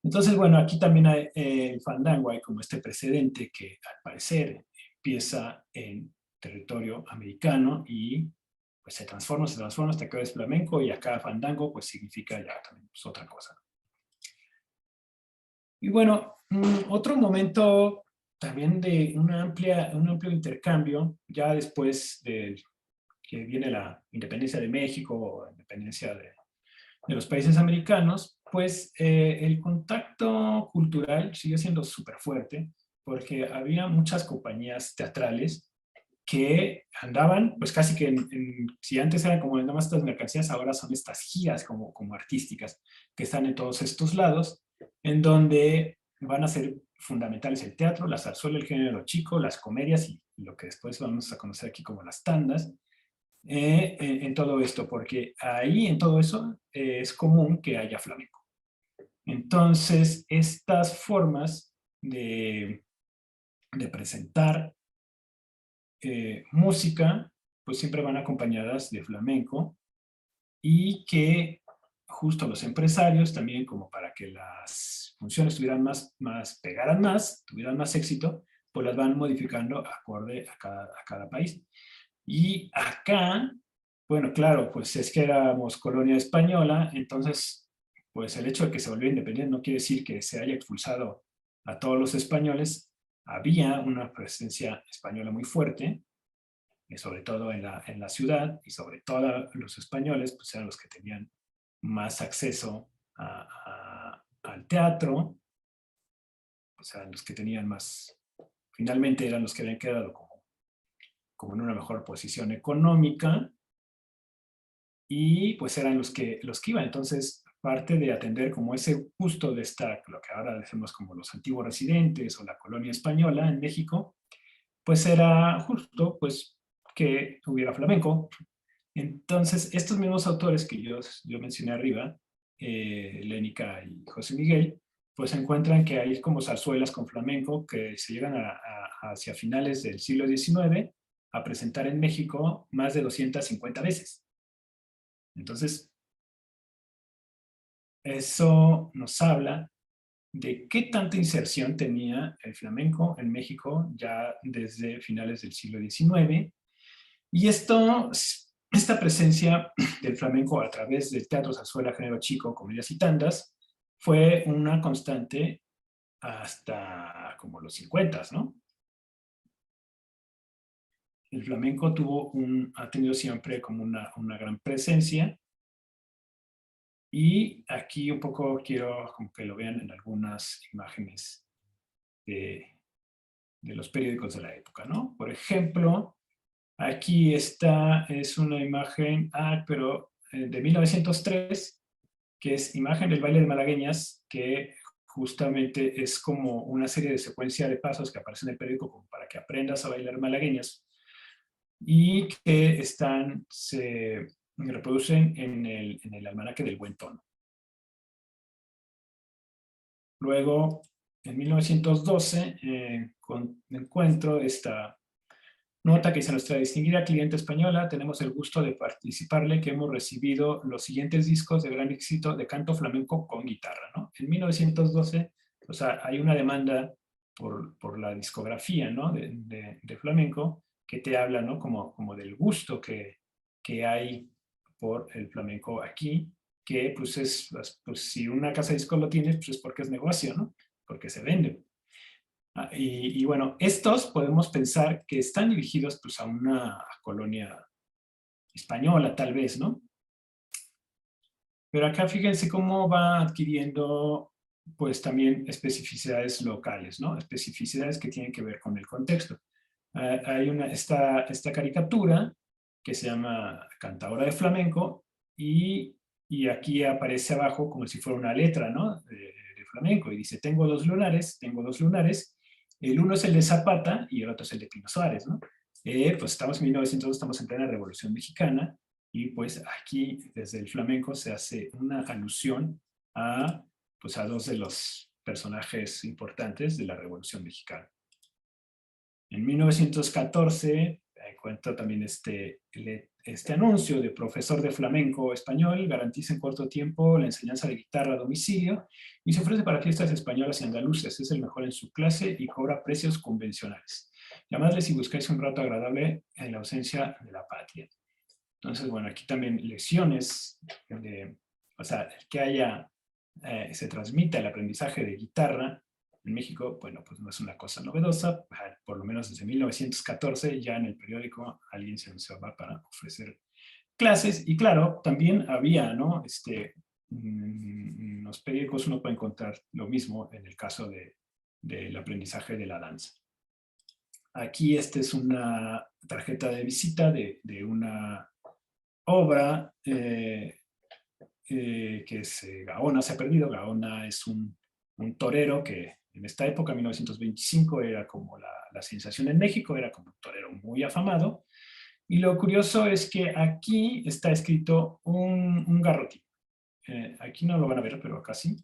Entonces, bueno, aquí también hay el fandango, hay como este precedente que al parecer empieza en territorio americano y pues se transforma hasta que es flamenco y acá fandango pues significa ya también pues, otra cosa. Y bueno, otro momento también de un amplio intercambio, ya después de que viene la independencia de México o la independencia de los países americanos, pues el contacto cultural sigue siendo súper fuerte porque había muchas compañías teatrales que andaban, pues casi que si antes eran como nada más estas mercancías, ahora son estas giras como artísticas que están en todos estos lados, en donde van a ser fundamentales el teatro, la zarzuela, el género chico, las comedias y lo que después vamos a conocer aquí como las tandas, en todo esto, porque ahí en todo eso es común que haya flamenco. Entonces, estas formas de presentar música, pues siempre van acompañadas de flamenco y que justo los empresarios también como para que las funciones pegaran más, tuvieran más éxito, pues las van modificando acorde a cada país. Y acá, bueno, claro, pues es que éramos colonia española, entonces, pues el hecho de que se volviera independiente no quiere decir que se haya expulsado a todos los españoles. Había una presencia española muy fuerte, sobre todo en la ciudad, y sobre todo los españoles, pues eran los que tenían más acceso al teatro, o sea, los que tenían más, finalmente eran los que habían quedado como en una mejor posición económica, y pues eran los que iban. Entonces, parte de atender como ese gusto de estar, lo que ahora decimos como los antiguos residentes o la colonia española en México, pues era justo pues que hubiera flamenco. Entonces, estos mismos autores que yo mencioné arriba, Lénica y José Miguel, pues encuentran que hay como zarzuelas con flamenco que se llegan hacia finales del siglo XIX a presentar en México más de 250 veces. Entonces, eso nos habla de qué tanta inserción tenía el flamenco en México ya desde finales del siglo XIX. Y esta presencia del flamenco a través del teatro, zarzuela, género chico, comedias y tandas, fue una constante hasta como los 50, ¿no? El flamenco ha tenido siempre como una gran presencia. Y aquí un poco quiero como que lo vean en algunas imágenes de los periódicos de la época, ¿no? Por ejemplo, aquí esta es una imagen, pero de 1903, que es imagen del baile de malagueñas, que justamente es como una serie de secuencia de pasos que aparece en el periódico como para que aprendas a bailar malagueñas y que se reproducen en el almanaque del buen tono. Luego, en 1912, encuentro esta nota que dice: nuestra distinguida cliente española, tenemos el gusto de participarle que hemos recibido los siguientes discos de gran éxito de canto flamenco con guitarra, ¿no? En 1912, o sea, hay una demanda por la discografía, ¿no? de flamenco, que te habla, ¿no? Como del gusto que hay por el flamenco aquí. que pues pues si una casa de discos lo tiene, pues es porque es negocio, ¿no? Porque se vende. Y bueno, estos podemos pensar que están dirigidos pues a una colonia española, tal vez, ¿no? Pero acá fíjense cómo va adquiriendo pues también especificidades locales, ¿no? Especificidades que tienen que ver con el contexto. Hay esta caricatura que se llama Cantadora de Flamenco y aquí aparece abajo como si fuera una letra, ¿no? De flamenco y dice, tengo dos lunares, el uno es el de Zapata y el otro es el de Pino Suárez, ¿no? Pues estamos en 1900, estamos en plena Revolución Mexicana y pues aquí desde el flamenco se hace una alusión pues a dos de los personajes importantes de la Revolución Mexicana. En 1914 encuentro también este anuncio de profesor de flamenco español, garantiza en corto tiempo la enseñanza de guitarra a domicilio y se ofrece para fiestas españolas y andaluces, es el mejor en su clase y cobra precios convencionales. Llamadle si buscáis un rato agradable en la ausencia de la patria. Entonces, bueno, aquí también lecciones o sea, que se transmita el aprendizaje de guitarra en México, bueno, pues no es una cosa novedosa, por lo menos desde 1914 ya en el periódico alguien se anunciaba para ofrecer clases y claro, también había, ¿no? En los periódicos uno puede encontrar lo mismo en el caso del aprendizaje de la danza. Aquí esta es una tarjeta de visita de una obra que es Gaona se ha perdido. Gaona es un torero que en esta época, 1925, era como la sensación en México, era como un torero muy afamado. Y lo curioso es que aquí está escrito un garrotín. Aquí no lo van a ver, pero acá sí.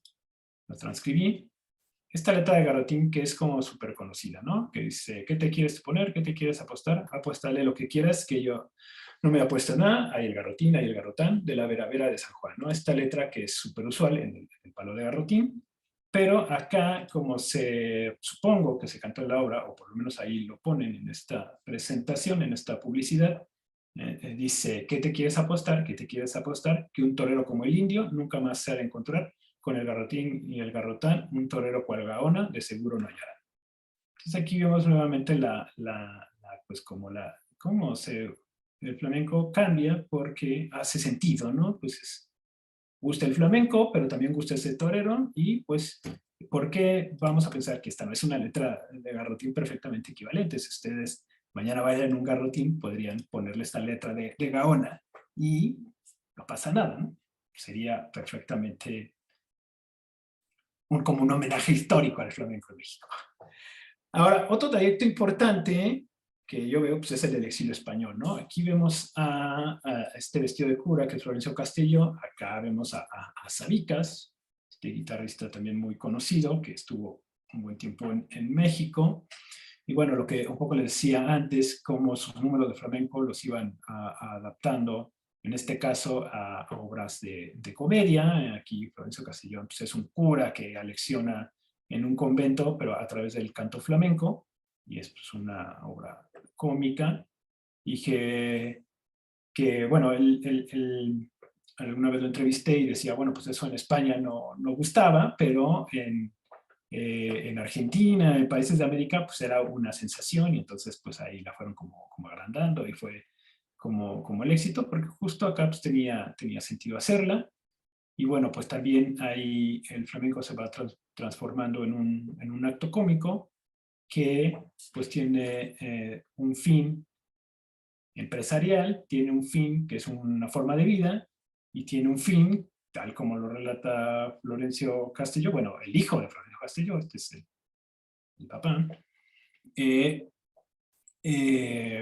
Lo transcribí. Esta letra de garrotín que es como súper conocida, ¿no? Que dice, ¿qué te quieres poner? ¿Qué te quieres apostar? Apuéstale lo que quieras, que yo no me apuesto nada. Hay el garrotín, hay el garrotán de la Vera Vera de San Juan, ¿no? Esta letra que es súper usual en el palo de garrotín, pero acá, como supongo que se cantó en la obra, o por lo menos ahí lo ponen en esta presentación, en esta publicidad, dice, ¿qué te quieres apostar? ¿Qué te quieres apostar? Que un torero como el Indio nunca más se ha de encontrar con el garrotín y el garrotán, un torero cual Gaona de seguro no hallará. Entonces aquí vemos nuevamente pues como cómo el flamenco cambia porque hace sentido, ¿no? Pues gusta el flamenco, pero también gusta ese torero y pues, ¿por qué vamos a pensar que esta no es una letra de garrotín perfectamente equivalente? Si ustedes mañana vayan en un garrotín, podrían ponerle esta letra de Gaona y no pasa nada, ¿no? Sería perfectamente como un homenaje histórico al flamenco en México. Ahora, otro trayecto importante que yo veo pues, es el del exilio español, ¿no? Aquí vemos a este vestido de cura que es Florencio Castillo, acá vemos a Sabicas, este guitarrista también muy conocido que estuvo un buen tiempo en México. Y bueno, lo que un poco les decía antes, cómo sus números de flamenco los iban adaptando, en este caso a obras de comedia. Aquí Florencio Castillo pues, es un cura que alecciona en un convento, pero a través del canto flamenco, y es pues, una obra cómica, y que bueno, alguna vez lo entrevisté y decía, bueno, pues eso en España no gustaba, pero en Argentina, en países de América, pues era una sensación y entonces pues ahí la fueron como agrandando y fue como el éxito, porque justo acá pues tenía sentido hacerla. Y bueno, pues también ahí el flamenco se va transformando en un acto cómico que pues tiene un fin empresarial, tiene un fin que es una forma de vida y tiene un fin, tal como lo relata Florencio Castillo, bueno, el hijo de Florencio Castillo, este es el papá,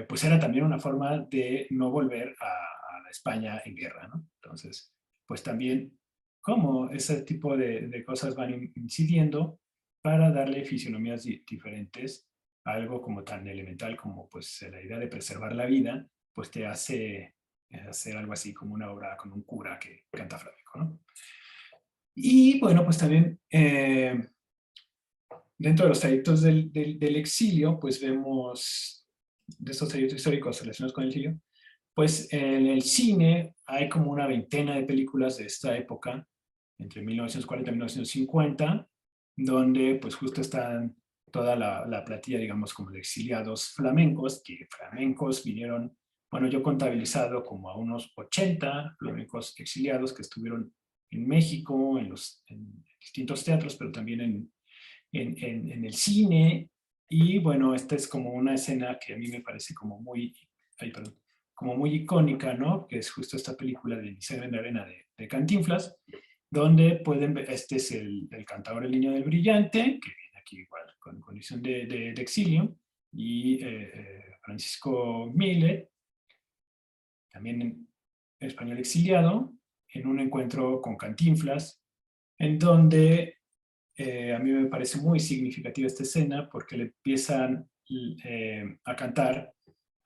pues era también una forma de no volver a la España en guerra, ¿no? Entonces, pues también cómo ese tipo de cosas van incidiendo para darle fisionomías diferentes a algo como tan elemental como pues la idea de preservar la vida, pues te hace hacer algo así como una obra con un cura que canta flamenco, ¿no? Y bueno, pues también dentro de los trayectos del exilio, pues vemos de estos trayectos históricos relacionados con el exilio, pues en el cine hay como una veintena de películas de esta época, entre 1940 y 1950, donde pues justo están toda la platilla, digamos, como de exiliados flamencos, que flamencos vinieron, bueno, yo contabilizado como a unos 80 flamencos exiliados que estuvieron en México, en distintos teatros, pero también en el cine. Y bueno, esta es como una escena que a mí me parece como muy, ay, perdón, como muy icónica, ¿no? Que es justo esta película de Misael en la arena de Cantinflas, donde pueden ver, este es el cantador El Niño del Brillante, que viene aquí igual con condición de exilio, y Francisco Millet, también en español exiliado, en un encuentro con Cantinflas, en donde a mí me parece muy significativa esta escena porque le empiezan a cantar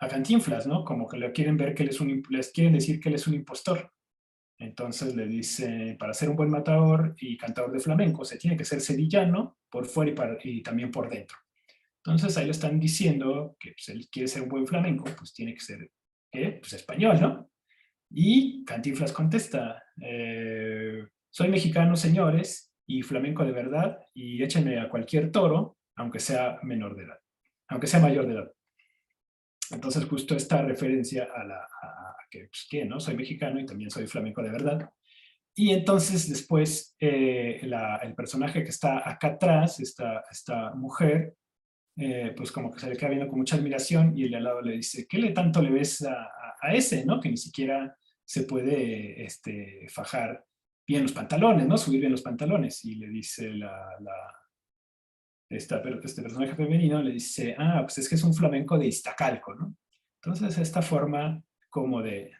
a Cantinflas, ¿no? Como que le quieren ver que les quieren decir que él es un impostor. Entonces le dice, para ser un buen matador y cantador de flamenco, se tiene que ser sevillano por fuera y también por dentro. Entonces ahí le están diciendo que pues, él quiere ser un buen flamenco, pues tiene que ser pues, español, ¿no? Y Cantinflas contesta, soy mexicano, señores, y flamenco de verdad, y échenme a cualquier toro, aunque sea menor de edad, aunque sea mayor de edad. Entonces justo esta referencia a que, pues, ¿qué, no? Soy mexicano y también soy flamenco de verdad. Y entonces después el personaje que está acá atrás, esta mujer, pues como que se le queda viendo con mucha admiración y el de al lado le dice, ¿qué le tanto le ves a ese, no? Que ni siquiera se puede fajar bien los pantalones, ¿no? Subir bien los pantalones. Y le dice este personaje femenino, le dice, ah, pues es que es un flamenco de Iztacalco, ¿no? Entonces esta forma como de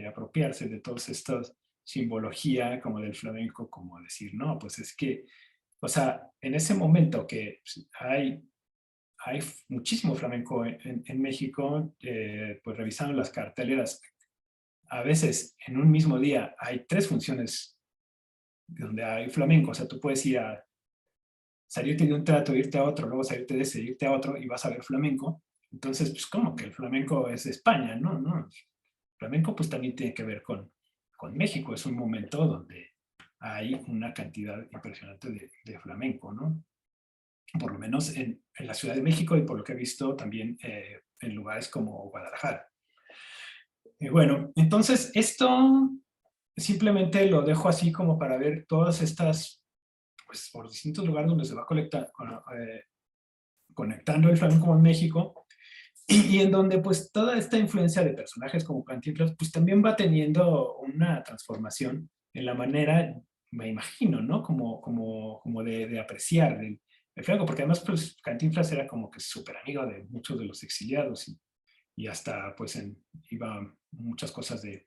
apropiarse de todas estas simbología como del flamenco, como decir, no, pues es que, o sea, en ese momento que hay muchísimo flamenco en México, pues revisando las carteleras, a veces en un mismo día hay 3 funciones donde hay flamenco, o sea, tú puedes ir a salirte de un teatro, irte a otro, luego salirte de ese, irte a otro y vas a ver flamenco. Entonces, pues como que el flamenco es de España, ¿no? ¿No? El flamenco pues también tiene que ver con México, es un momento donde hay una cantidad impresionante de flamenco, ¿no? Por lo menos en la Ciudad de México y por lo que he visto también en lugares como Guadalajara. Bueno, entonces esto simplemente lo dejo así como para ver todas estas, pues por distintos lugares donde se va conectando el flamenco con México y en donde pues toda esta influencia de personajes como Cantinflas pues también va teniendo una transformación en la manera, me imagino, ¿no? Como de apreciar el flamenco, porque además pues Cantinflas era como que súper amigo de muchos de los exiliados y hasta pues iba muchas cosas de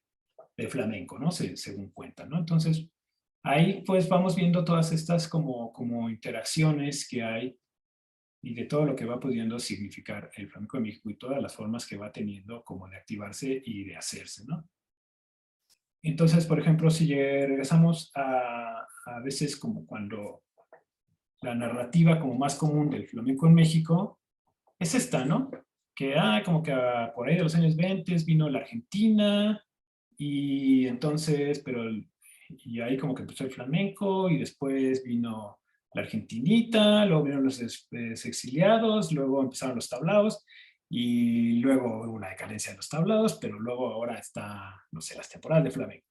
flamenco, ¿no? Según cuentan, ¿no? Entonces ahí pues vamos viendo todas estas como interacciones que hay y de todo lo que va pudiendo significar el flamenco de México y todas las formas que va teniendo como de activarse y de hacerse, ¿no? Entonces, por ejemplo, si regresamos a veces como cuando la narrativa como más común del flamenco en México es esta, ¿no? Que como que por ahí de los años 20 vino la Argentina y entonces, y ahí como que empezó el flamenco y después vino la argentinita, luego vinieron los exiliados, luego empezaron los tablaos y luego hubo una decadencia de los tablaos, pero luego ahora está, no sé, las temporadas de flamenco,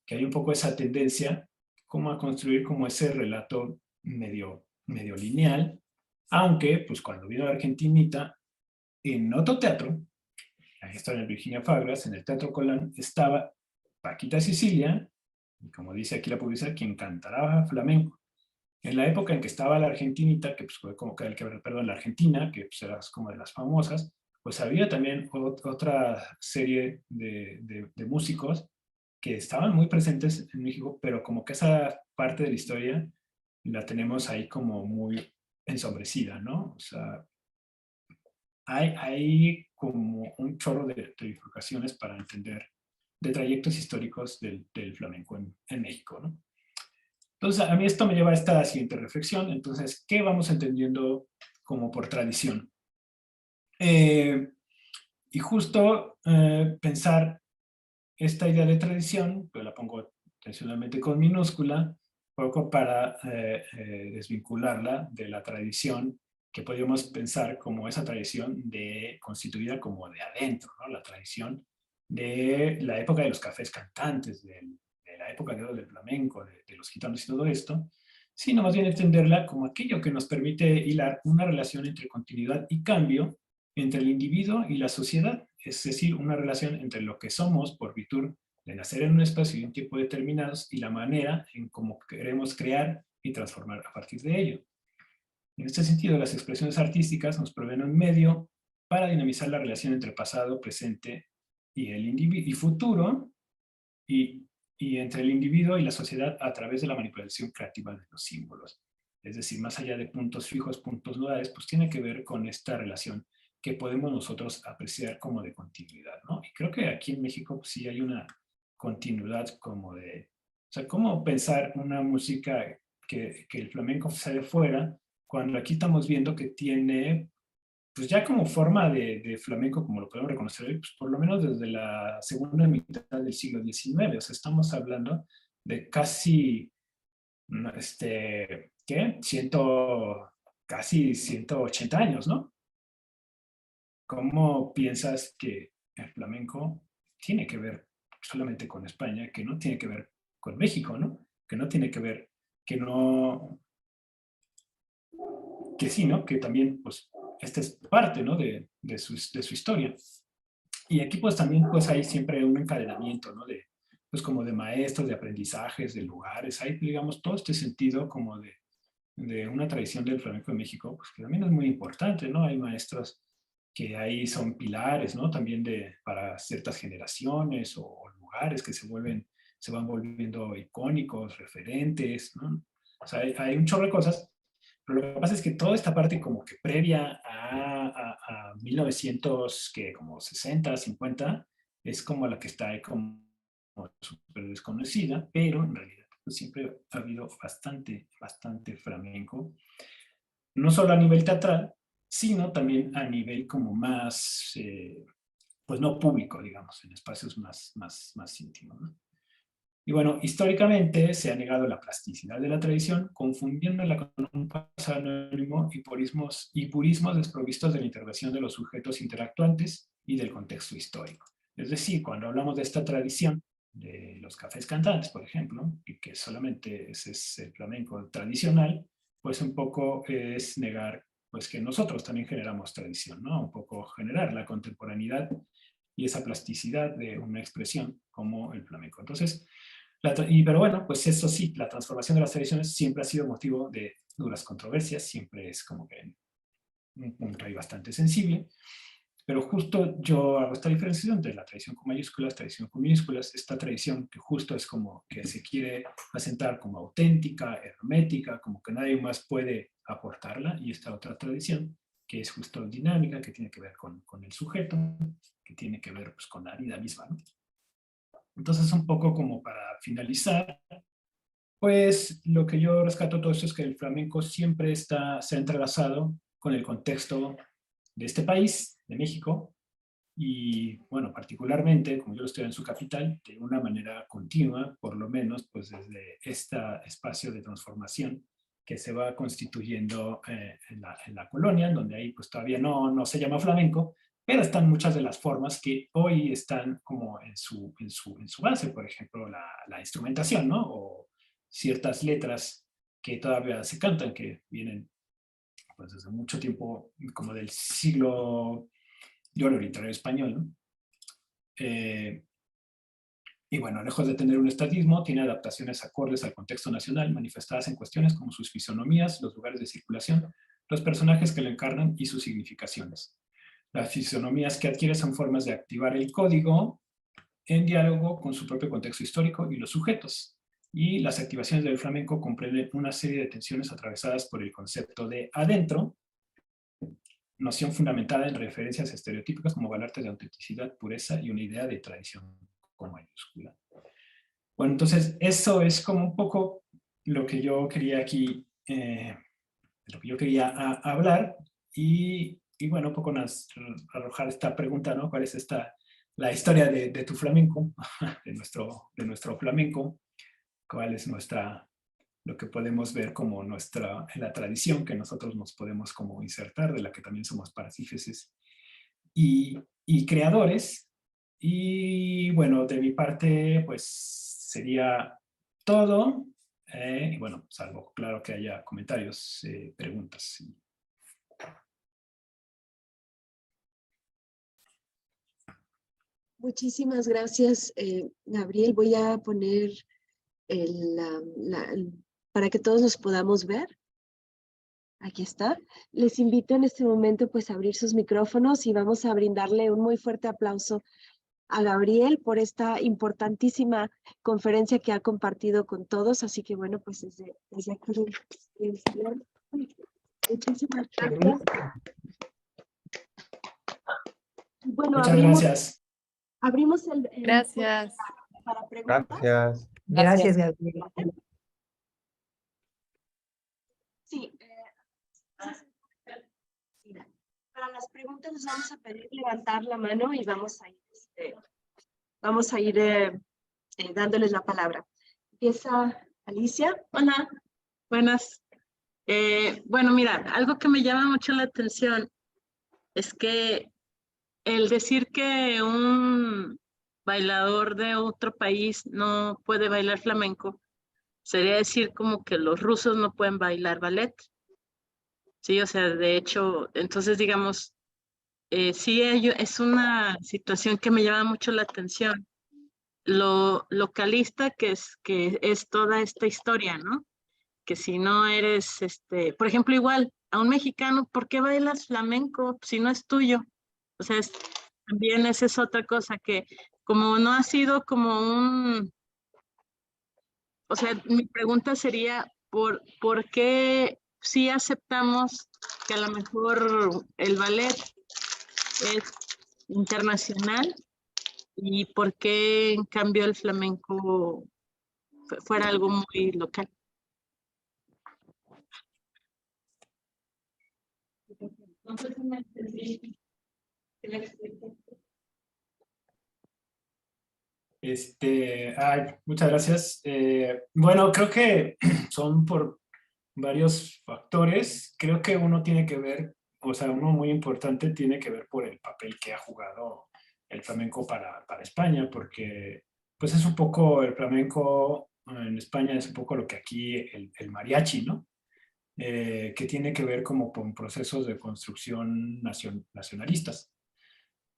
que hay un poco esa tendencia como a construir como ese relato medio lineal, aunque pues cuando vino la argentinita, en otro teatro, ahí está en Virginia Fagras, en el Teatro Colón, estaba Paquita Sicilia, y como dice aquí la publicidad, quien cantará flamenco. En la época en que estaba la argentinita, que pues fue como que perdón, la argentina, que pues era como de las famosas, pues había también otra serie de músicos que estaban muy presentes en México, pero como que esa parte de la historia la tenemos ahí como muy ensombrecida, ¿no? O sea, hay como un chorro de bifurcaciones para entender de trayectos históricos del flamenco en México, ¿no? Entonces, a mí esto me lleva a esta siguiente reflexión. Entonces, ¿qué vamos entendiendo como por tradición? Y justo pensar esta idea de tradición, pues la pongo intencionalmente con minúscula, un poco para desvincularla de la tradición que podríamos pensar como esa tradición constituida como de adentro, ¿no? La tradición de la época de los cafés cantantes, de la época de oro del flamenco, de los gitanos y todo esto, sino más bien entenderla como aquello que nos permite hilar una relación entre continuidad y cambio entre el individuo y la sociedad, es decir, una relación entre lo que somos por virtud de nacer en un espacio y un tiempo determinados y la manera en cómo queremos crear y transformar a partir de ello. En este sentido, las expresiones artísticas nos proveen un medio para dinamizar la relación entre pasado, presente y el individuo y futuro, y entre el individuo y la sociedad a través de la manipulación creativa de los símbolos. Es decir, más allá de puntos fijos, puntos nodales, pues tiene que ver con esta relación que podemos nosotros apreciar como de continuidad, ¿no? Y creo que aquí en México pues, sí hay una continuidad como de, o sea, cómo pensar una música que el flamenco sale fuera, cuando aquí estamos viendo que tiene pues ya como forma de flamenco, como lo podemos reconocer hoy, pues por lo menos desde la segunda mitad del siglo XIX. O sea, estamos hablando de casi, ¿qué? Casi 180 años, ¿no? ¿Cómo piensas que el flamenco tiene que ver solamente con España, que no tiene que ver con México, ¿no? Que no tiene que ver, que no, que sí, ¿no? Que también, pues, esta es parte, ¿no? De su historia. Y aquí, pues, también, pues, hay siempre un encadenamiento, ¿no? Pues, como de maestros, de aprendizajes, de lugares. Hay, digamos, todo este sentido como de una tradición del flamenco en México, pues, que también es muy importante, ¿no? Hay maestros que ahí son pilares, ¿no? También para ciertas generaciones o lugares que se van volviendo icónicos, referentes, ¿no? O sea, hay un chorro de cosas, pero lo que pasa es que toda esta parte como que previa a 1900, que como 60, 50, es como la que está ahí como súper desconocida, pero en realidad pues, siempre ha habido bastante flamenco, no solo a nivel teatral, sino también a nivel como más, pues no público, digamos, en espacios más íntimos, ¿no? Y bueno, históricamente se ha negado la plasticidad de la tradición, confundiéndola con un pasado anónimo y purismos desprovistos de la intervención de los sujetos interactuantes y del contexto histórico. Es decir, cuando hablamos de esta tradición de los cafés cantantes, por ejemplo, y que solamente ese es el flamenco tradicional, pues un poco es negar pues que nosotros también generamos tradición, ¿no? Un poco generar la contemporaneidad y esa plasticidad de una expresión como el flamenco. Entonces, pero bueno, pues eso sí, la transformación de las tradiciones siempre ha sido motivo de duras controversias, siempre es como que un punto ahí bastante sensible, pero justo yo hago esta diferenciación de la tradición con mayúsculas, tradición con minúsculas, esta tradición que justo es como que se quiere presentar como auténtica, hermética, como que nadie más puede aportarla, y esta otra tradición que es justo dinámica, que tiene que ver con el sujeto, que tiene que ver pues, con la vida misma, ¿no? Entonces, un poco como para finalizar, pues lo que yo rescato todo esto es que el flamenco siempre se ha entrelazado con el contexto de este país, de México, y bueno, particularmente, como yo estoy en su capital, de una manera continua, por lo menos, pues desde este espacio de transformación que se va constituyendo en la colonia, donde ahí pues todavía no se llama flamenco, pero están muchas de las formas que hoy están como en su base, por ejemplo, la instrumentación, ¿no? O ciertas letras que todavía se cantan, que vienen pues desde mucho tiempo, como del siglo de oro literario español, ¿no? Y bueno, lejos de tener un estatismo, tiene adaptaciones acordes al contexto nacional, manifestadas en cuestiones como sus fisonomías, los lugares de circulación, los personajes que lo encarnan y sus significaciones. Las fisonomías que adquiere son formas de activar el código en diálogo con su propio contexto histórico y los sujetos. Y las activaciones del flamenco comprenden una serie de tensiones atravesadas por el concepto de adentro, noción fundamentada en referencias estereotípicas como baluarte de autenticidad, pureza y una idea de tradición con mayúscula. Bueno, entonces eso es como un poco lo que yo quería aquí, lo que yo quería hablar, y bueno, un poco nos arrojar esta pregunta, ¿no? ¿Cuál es la historia de tu flamenco, de nuestro flamenco? ¿Cuál es lo que podemos ver como en la tradición que nosotros nos podemos como insertar, de la que también somos partícimes y creadores? Y bueno, de mi parte, pues sería todo. Y bueno, salvo, claro, que haya comentarios, preguntas. Muchísimas gracias, Gabriel. Voy a poner para que todos nos podamos ver. Aquí está. Les invito en este momento pues a abrir sus micrófonos y vamos a brindarle un muy fuerte aplauso a Gabriel por esta importantísima conferencia que ha compartido con todos. Así que bueno, pues desde aquí muchísimas gracias. Bueno, muchas gracias. Abrimos Gracias. para preguntas. Gracias. Gracias, Gabriel. Sí. Para las preguntas les vamos a pedir levantar la mano y vamos a ir dándoles la palabra. Empieza Alicia. Hola, buenas. Bueno, mira, algo que me llama mucho la atención es que el decir que un bailador de otro país no puede bailar flamenco sería decir como que los rusos no pueden bailar ballet. Sí, o sea, de hecho, entonces digamos, sí, es una situación que me llama mucho la atención. Lo localista que es toda esta historia, ¿no? Que si no eres, por ejemplo, igual a un mexicano, ¿por qué bailas flamenco si no es tuyo? O sea, también esa es otra cosa que como no ha sido como o sea, mi pregunta sería, ¿por qué sí aceptamos que a lo mejor el ballet es internacional y por qué en cambio el flamenco fuera algo muy local? No sé si me entendí. Muchas gracias. Bueno, creo que son por varios factores. Creo que uno tiene que ver, o sea, uno muy importante tiene que ver por el papel que ha jugado el flamenco para España, porque pues es un poco el flamenco en España, es un poco lo que aquí el mariachi, ¿no? Que tiene que ver como con procesos de construcción nacionalistas.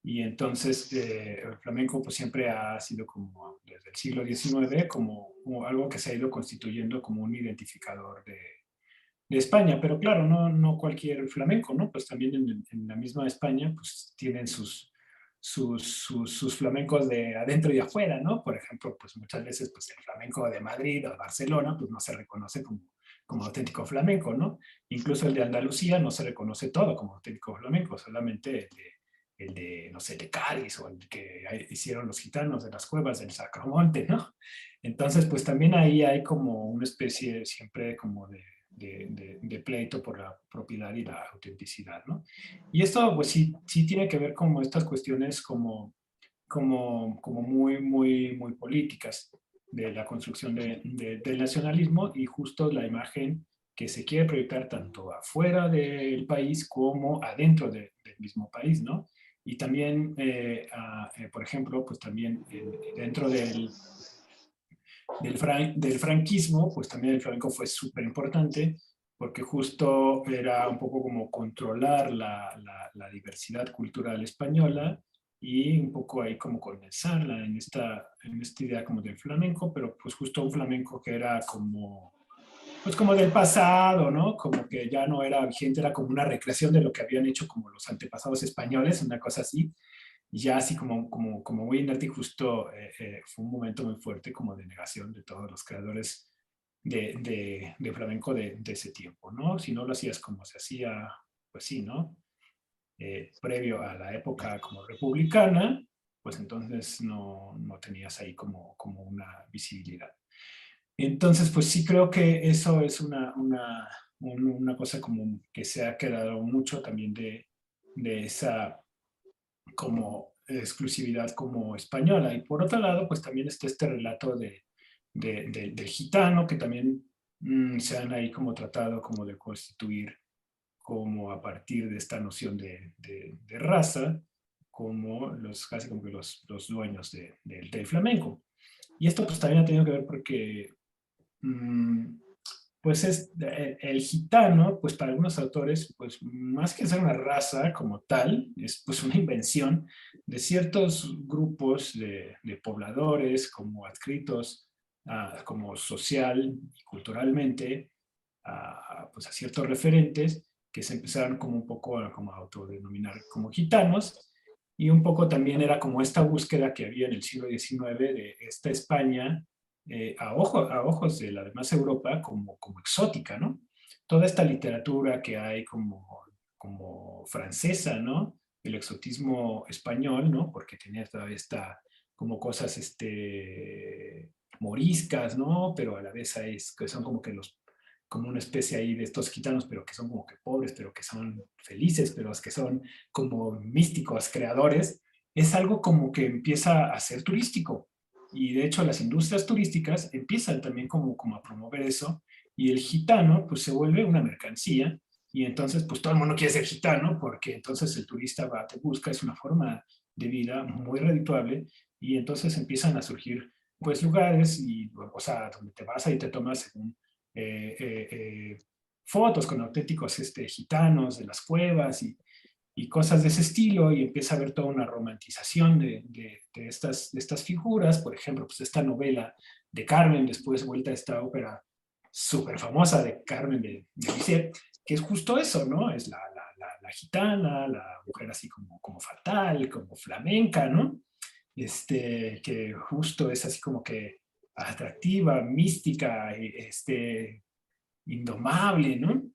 Y entonces el flamenco pues siempre ha sido como desde el siglo XIX como algo que se ha ido constituyendo como un identificador de España, pero claro, no cualquier flamenco, ¿no? Pues también en la misma España pues tienen sus flamencos de adentro y afuera, ¿no? Por ejemplo, pues muchas veces pues el flamenco de Madrid o de Barcelona pues no se reconoce como auténtico flamenco, ¿no? Incluso el de Andalucía no se reconoce todo como auténtico flamenco, solamente el de, no sé, de Cádiz o el que hicieron los gitanos de las cuevas del Sacromonte, ¿no? Entonces, pues también ahí hay como una especie siempre como de pleito por la propiedad y la autenticidad, ¿no? Y esto, pues sí tiene que ver como estas cuestiones como muy políticas de la construcción del nacionalismo y justo la imagen que se quiere proyectar tanto afuera del país como adentro del mismo país, ¿no? Y también, por ejemplo, pues también dentro del franquismo, pues también el flamenco fue súper importante porque justo era un poco como controlar la diversidad cultural española y un poco ahí como condensarla en esta idea como del flamenco, pero pues justo un flamenco que era pues como del pasado, ¿no? Como que ya no era vigente, era como una recreación de lo que habían hecho como los antepasados españoles, una cosa así, y ya así como muy inerte y justo fue un momento muy fuerte como de negación de todos los creadores de flamenco de ese tiempo, ¿no? Si no lo hacías como se hacía, pues sí, ¿no? Previo a la época como republicana, pues entonces no tenías ahí como una visibilidad. Entonces, pues sí creo que eso es una cosa como que se ha quedado mucho también de esa como exclusividad como española. Y por otro lado, pues también está este relato del gitano, que también se han ahí como tratado como de constituir como a partir de esta noción de raza, como casi como que los dueños del flamenco. Y esto pues también ha tenido que ver porque pues el gitano, pues para algunos autores, pues más que ser una raza como tal, es pues una invención de ciertos grupos de pobladores como adscritos como social y culturalmente pues a ciertos referentes que se empezaron como un poco como a autodenominar como gitanos, y un poco también era como esta búsqueda que había en el siglo XIX de esta España a ojos de la demás Europa como exótica, ¿no? Toda esta literatura que hay como francesa, ¿no? El exotismo español, ¿no? Porque tenía toda esta como cosas moriscas, ¿no? Pero a la vez que son como que como una especie ahí de estos gitanos, pero que son como que pobres, pero que son felices, pero que son como místicos, creadores, es algo como que empieza a ser turístico. Y de hecho las industrias turísticas empiezan también como a promover eso, y el gitano pues se vuelve una mercancía, y entonces pues todo el mundo quiere ser gitano, porque entonces el turista va, te busca, es una forma de vida muy redituable, y entonces empiezan a surgir pues lugares, y, o sea, donde te vas ahí te tomas según fotos con auténticos gitanos de las cuevas y cosas de ese estilo, y empieza a haber toda una romantización de estas figuras. Por ejemplo, pues esta novela de Carmen, después vuelta a esta ópera súper famosa de Carmen de Bizet, que es justo eso, ¿no? Es la gitana, la mujer así como fatal, como flamenca, ¿no? Que justo es así como que atractiva, mística, indomable, ¿no?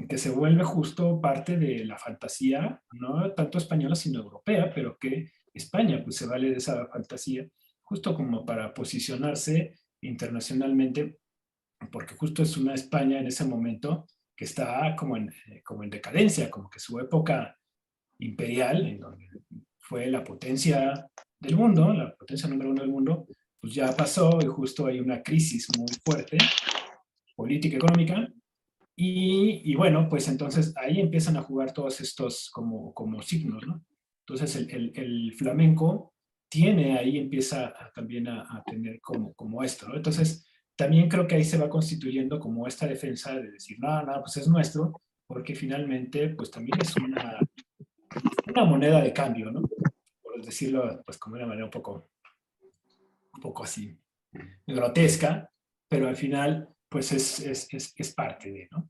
Que se vuelve justo parte de la fantasía, no tanto española sino europea, pero que España pues se vale de esa fantasía justo como para posicionarse internacionalmente, porque justo es una España en ese momento que está como en decadencia, como que su época imperial, en donde fue la potencia del mundo, la potencia número uno del mundo, pues ya pasó, y justo hay una crisis muy fuerte, política, económica, y bueno, pues entonces ahí empiezan a jugar todos estos como signos, ¿no? Entonces el flamenco empieza también a tener como esto, ¿no? Entonces también creo que ahí se va constituyendo como esta defensa de decir, no, pues es nuestro, porque finalmente pues también es una moneda de cambio, ¿no? Por decirlo pues como de una manera un poco así grotesca, pero al final pues es parte de, ¿no?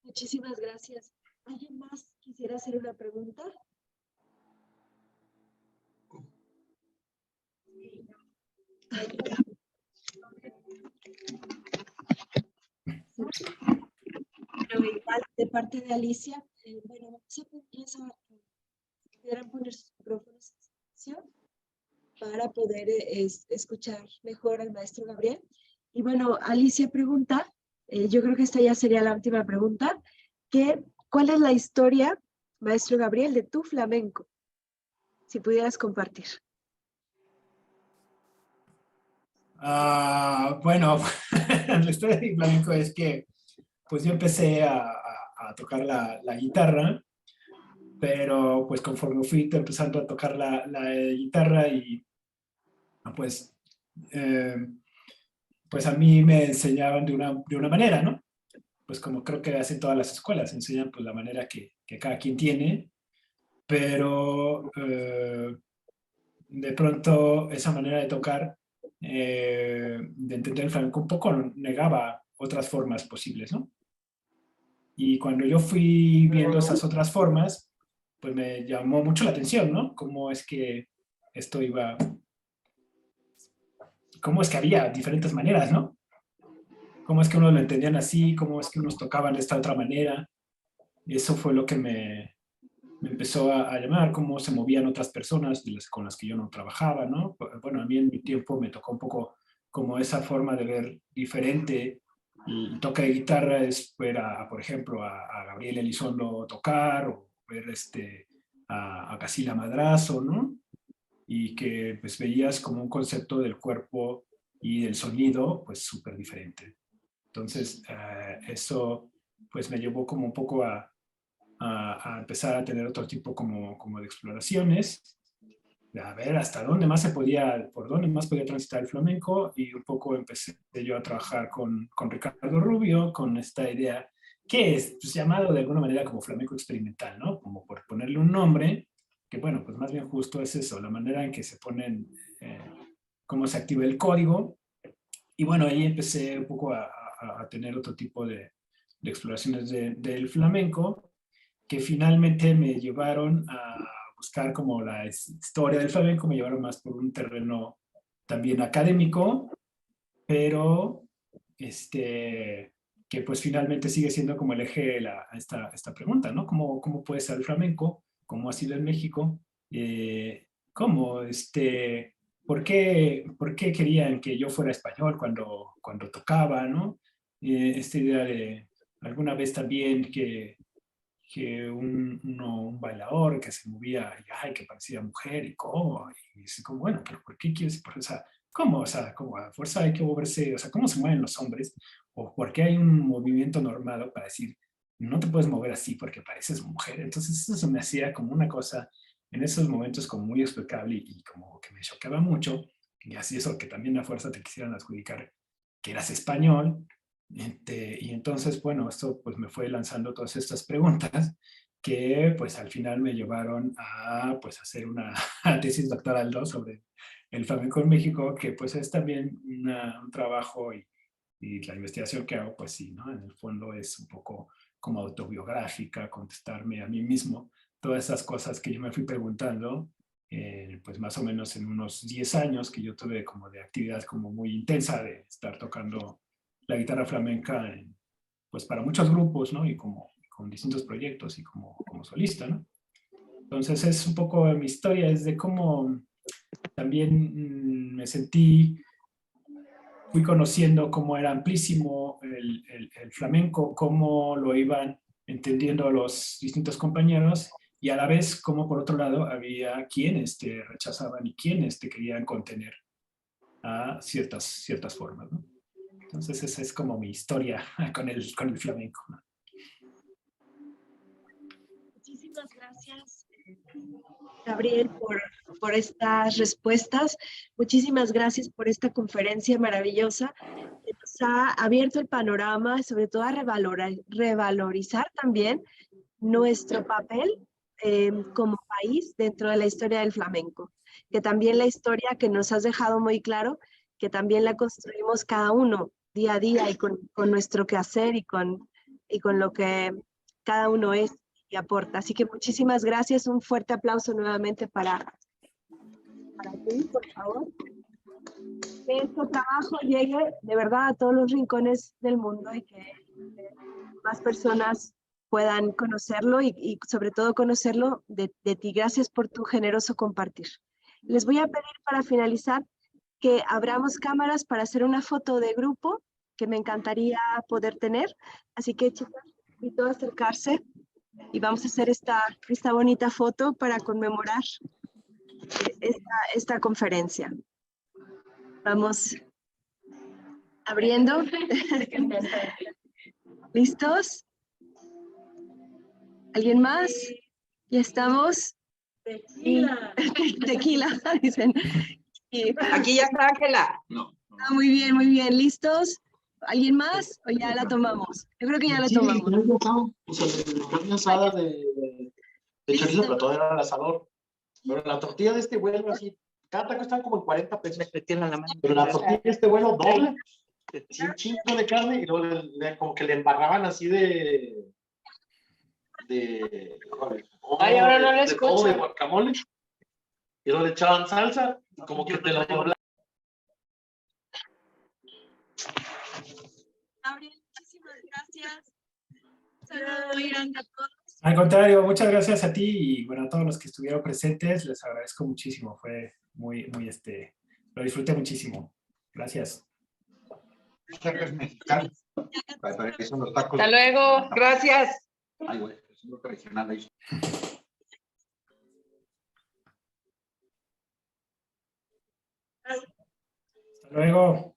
Muchísimas gracias. ¿Alguien más quisiera hacer una pregunta? Pero igual, de parte de Alicia, bueno, pudieran poner sus micrófonos en silencio para poder escuchar mejor al maestro Gabriel. Y bueno, Alicia pregunta, yo creo que esta ya sería la última pregunta, ¿cuál es la historia, maestro Gabriel, de tu flamenco? Si pudieras compartir. Bueno, la historia de mi flamenco es que pues yo empecé a tocar la guitarra, pero pues conforme fui empezando a tocar la guitarra, y pues pues a mí me enseñaban de una manera, ¿no? Pues como creo que hacen todas las escuelas, enseñan pues la manera que cada quien tiene, pero de pronto esa manera de tocar, de entender el flamenco un poco negaba otras formas posibles, ¿no? Y cuando yo fui viendo esas otras formas, pues me llamó mucho la atención, ¿no? Cómo es que esto iba, cómo es que había diferentes maneras, ¿no? Cómo es que unos lo entendían así, cómo es que unos tocaban de esta otra manera. Y eso fue lo que me empezó a llamar, cómo se movían otras personas con las que yo no trabajaba, ¿no? Bueno, a mí en mi tiempo me tocó un poco como esa forma de ver diferente el toque de guitarra es ver, por ejemplo, a Gabriel Elizondo tocar, o ver a Casila Madrazo, ¿no? Y que pues veías como un concepto del cuerpo y del sonido pues súper diferente. Entonces, eso pues me llevó como un poco a empezar a tener otro tipo como de exploraciones, a ver hasta dónde más por dónde más podía transitar el flamenco, y un poco empecé yo a trabajar con Ricardo Rubio, con esta idea que es pues, llamado de alguna manera como flamenco experimental, ¿no? Como por ponerle un nombre, que bueno, pues más bien justo es eso, la manera en que se ponen, cómo se activa el código, y bueno, ahí empecé un poco a tener otro tipo de exploraciones del flamenco, que finalmente me llevaron a buscar como la historia del flamenco, me llevaron más por un terreno también académico, pero que pues finalmente sigue siendo como el eje de esta pregunta, ¿no? ¿Cómo puede ser el flamenco? ¿Cómo ha sido en México? ¿Cómo, por qué querían que yo fuera español cuando tocaba, ¿no? Esta idea de alguna vez también que un bailador que se movía y que parecía mujer y cómo, y es como, bueno, pero ¿por qué quieres? ¿Cómo? O sea, ¿cómo a fuerza hay que moverse? O sea, ¿cómo se mueven los hombres? ¿O por qué hay un movimiento normado para decir, no te puedes mover así porque pareces mujer? Entonces eso se me hacía como una cosa en esos momentos como muy explicable y como que me chocaba mucho, y así eso que también a fuerza te quisieran adjudicar que eras español. Y entonces, bueno, esto pues me fue lanzando todas estas preguntas que pues al final me llevaron a pues hacer una tesis doctoral, ¿no? Sobre el flamenco en México, que pues es también un trabajo, y la investigación que hago, pues sí, ¿no? En el fondo es un poco como autobiográfica, contestarme a mí mismo todas esas cosas que yo me fui preguntando, pues más o menos en unos 10 años que yo tuve como de actividad como muy intensa de estar tocando la guitarra flamenca pues para muchos grupos, ¿no? Y con distintos proyectos y como solista, ¿no? Entonces es un poco mi historia, es de cómo también me fui conociendo cómo era amplísimo el flamenco, cómo lo iban entendiendo los distintos compañeros, y a la vez cómo por otro lado había quienes te rechazaban y quienes te querían contener a ciertas formas, ¿no? Entonces esa es como mi historia con el flamenco, ¿no? Muchísimas gracias, Gabriel, por estas respuestas. Muchísimas gracias por esta conferencia maravillosa que nos ha abierto el panorama, sobre todo a revalorizar también nuestro papel como país dentro de la historia del flamenco, que también la historia que nos has dejado muy claro, que también la construimos cada uno día a día y con nuestro quehacer y con lo que cada uno es y aporta. Así que muchísimas gracias, un fuerte aplauso nuevamente para ti, por favor. Que este trabajo llegue de verdad a todos los rincones del mundo y que más personas puedan conocerlo y sobre todo conocerlo de ti. Gracias por tu generoso compartir. Les voy a pedir para finalizar que abramos cámaras para hacer una foto de grupo que me encantaría poder tener. Así que chicas, invito a acercarse y vamos a hacer esta bonita foto para conmemorar esta conferencia. Vamos abriendo. ¿Listos? ¿Alguien más? ¿Ya estamos? Tequila. Tequila, dicen. Y, Aquí ya está Ángela. muy bien, muy bien. ¿Listos? ¿Alguien más o ya la tomamos? Yo creo que ya la tomamos. Una asada de chorizo, pero todo era al asador. Pero la tortilla de este vuelo así, cada taco están como en 40 pesos. Pero la tortilla de este vuelo doble, así un chingo de carne, y luego como que le embarraban así Ay, ahora no lo escucho. de guacamole, y luego le echaban salsa, como que te lo doblaban. Gabriel, muchísimas gracias. Saludos muy grande a todos. Al contrario, muchas gracias a ti y bueno, a todos los que estuvieron presentes, les agradezco muchísimo, fue muy, lo disfruté muchísimo. Gracias. Mexicano. Para eso son los tacos. Hasta luego, gracias. Ay, güey, es lo tradicional ahí. Hasta luego.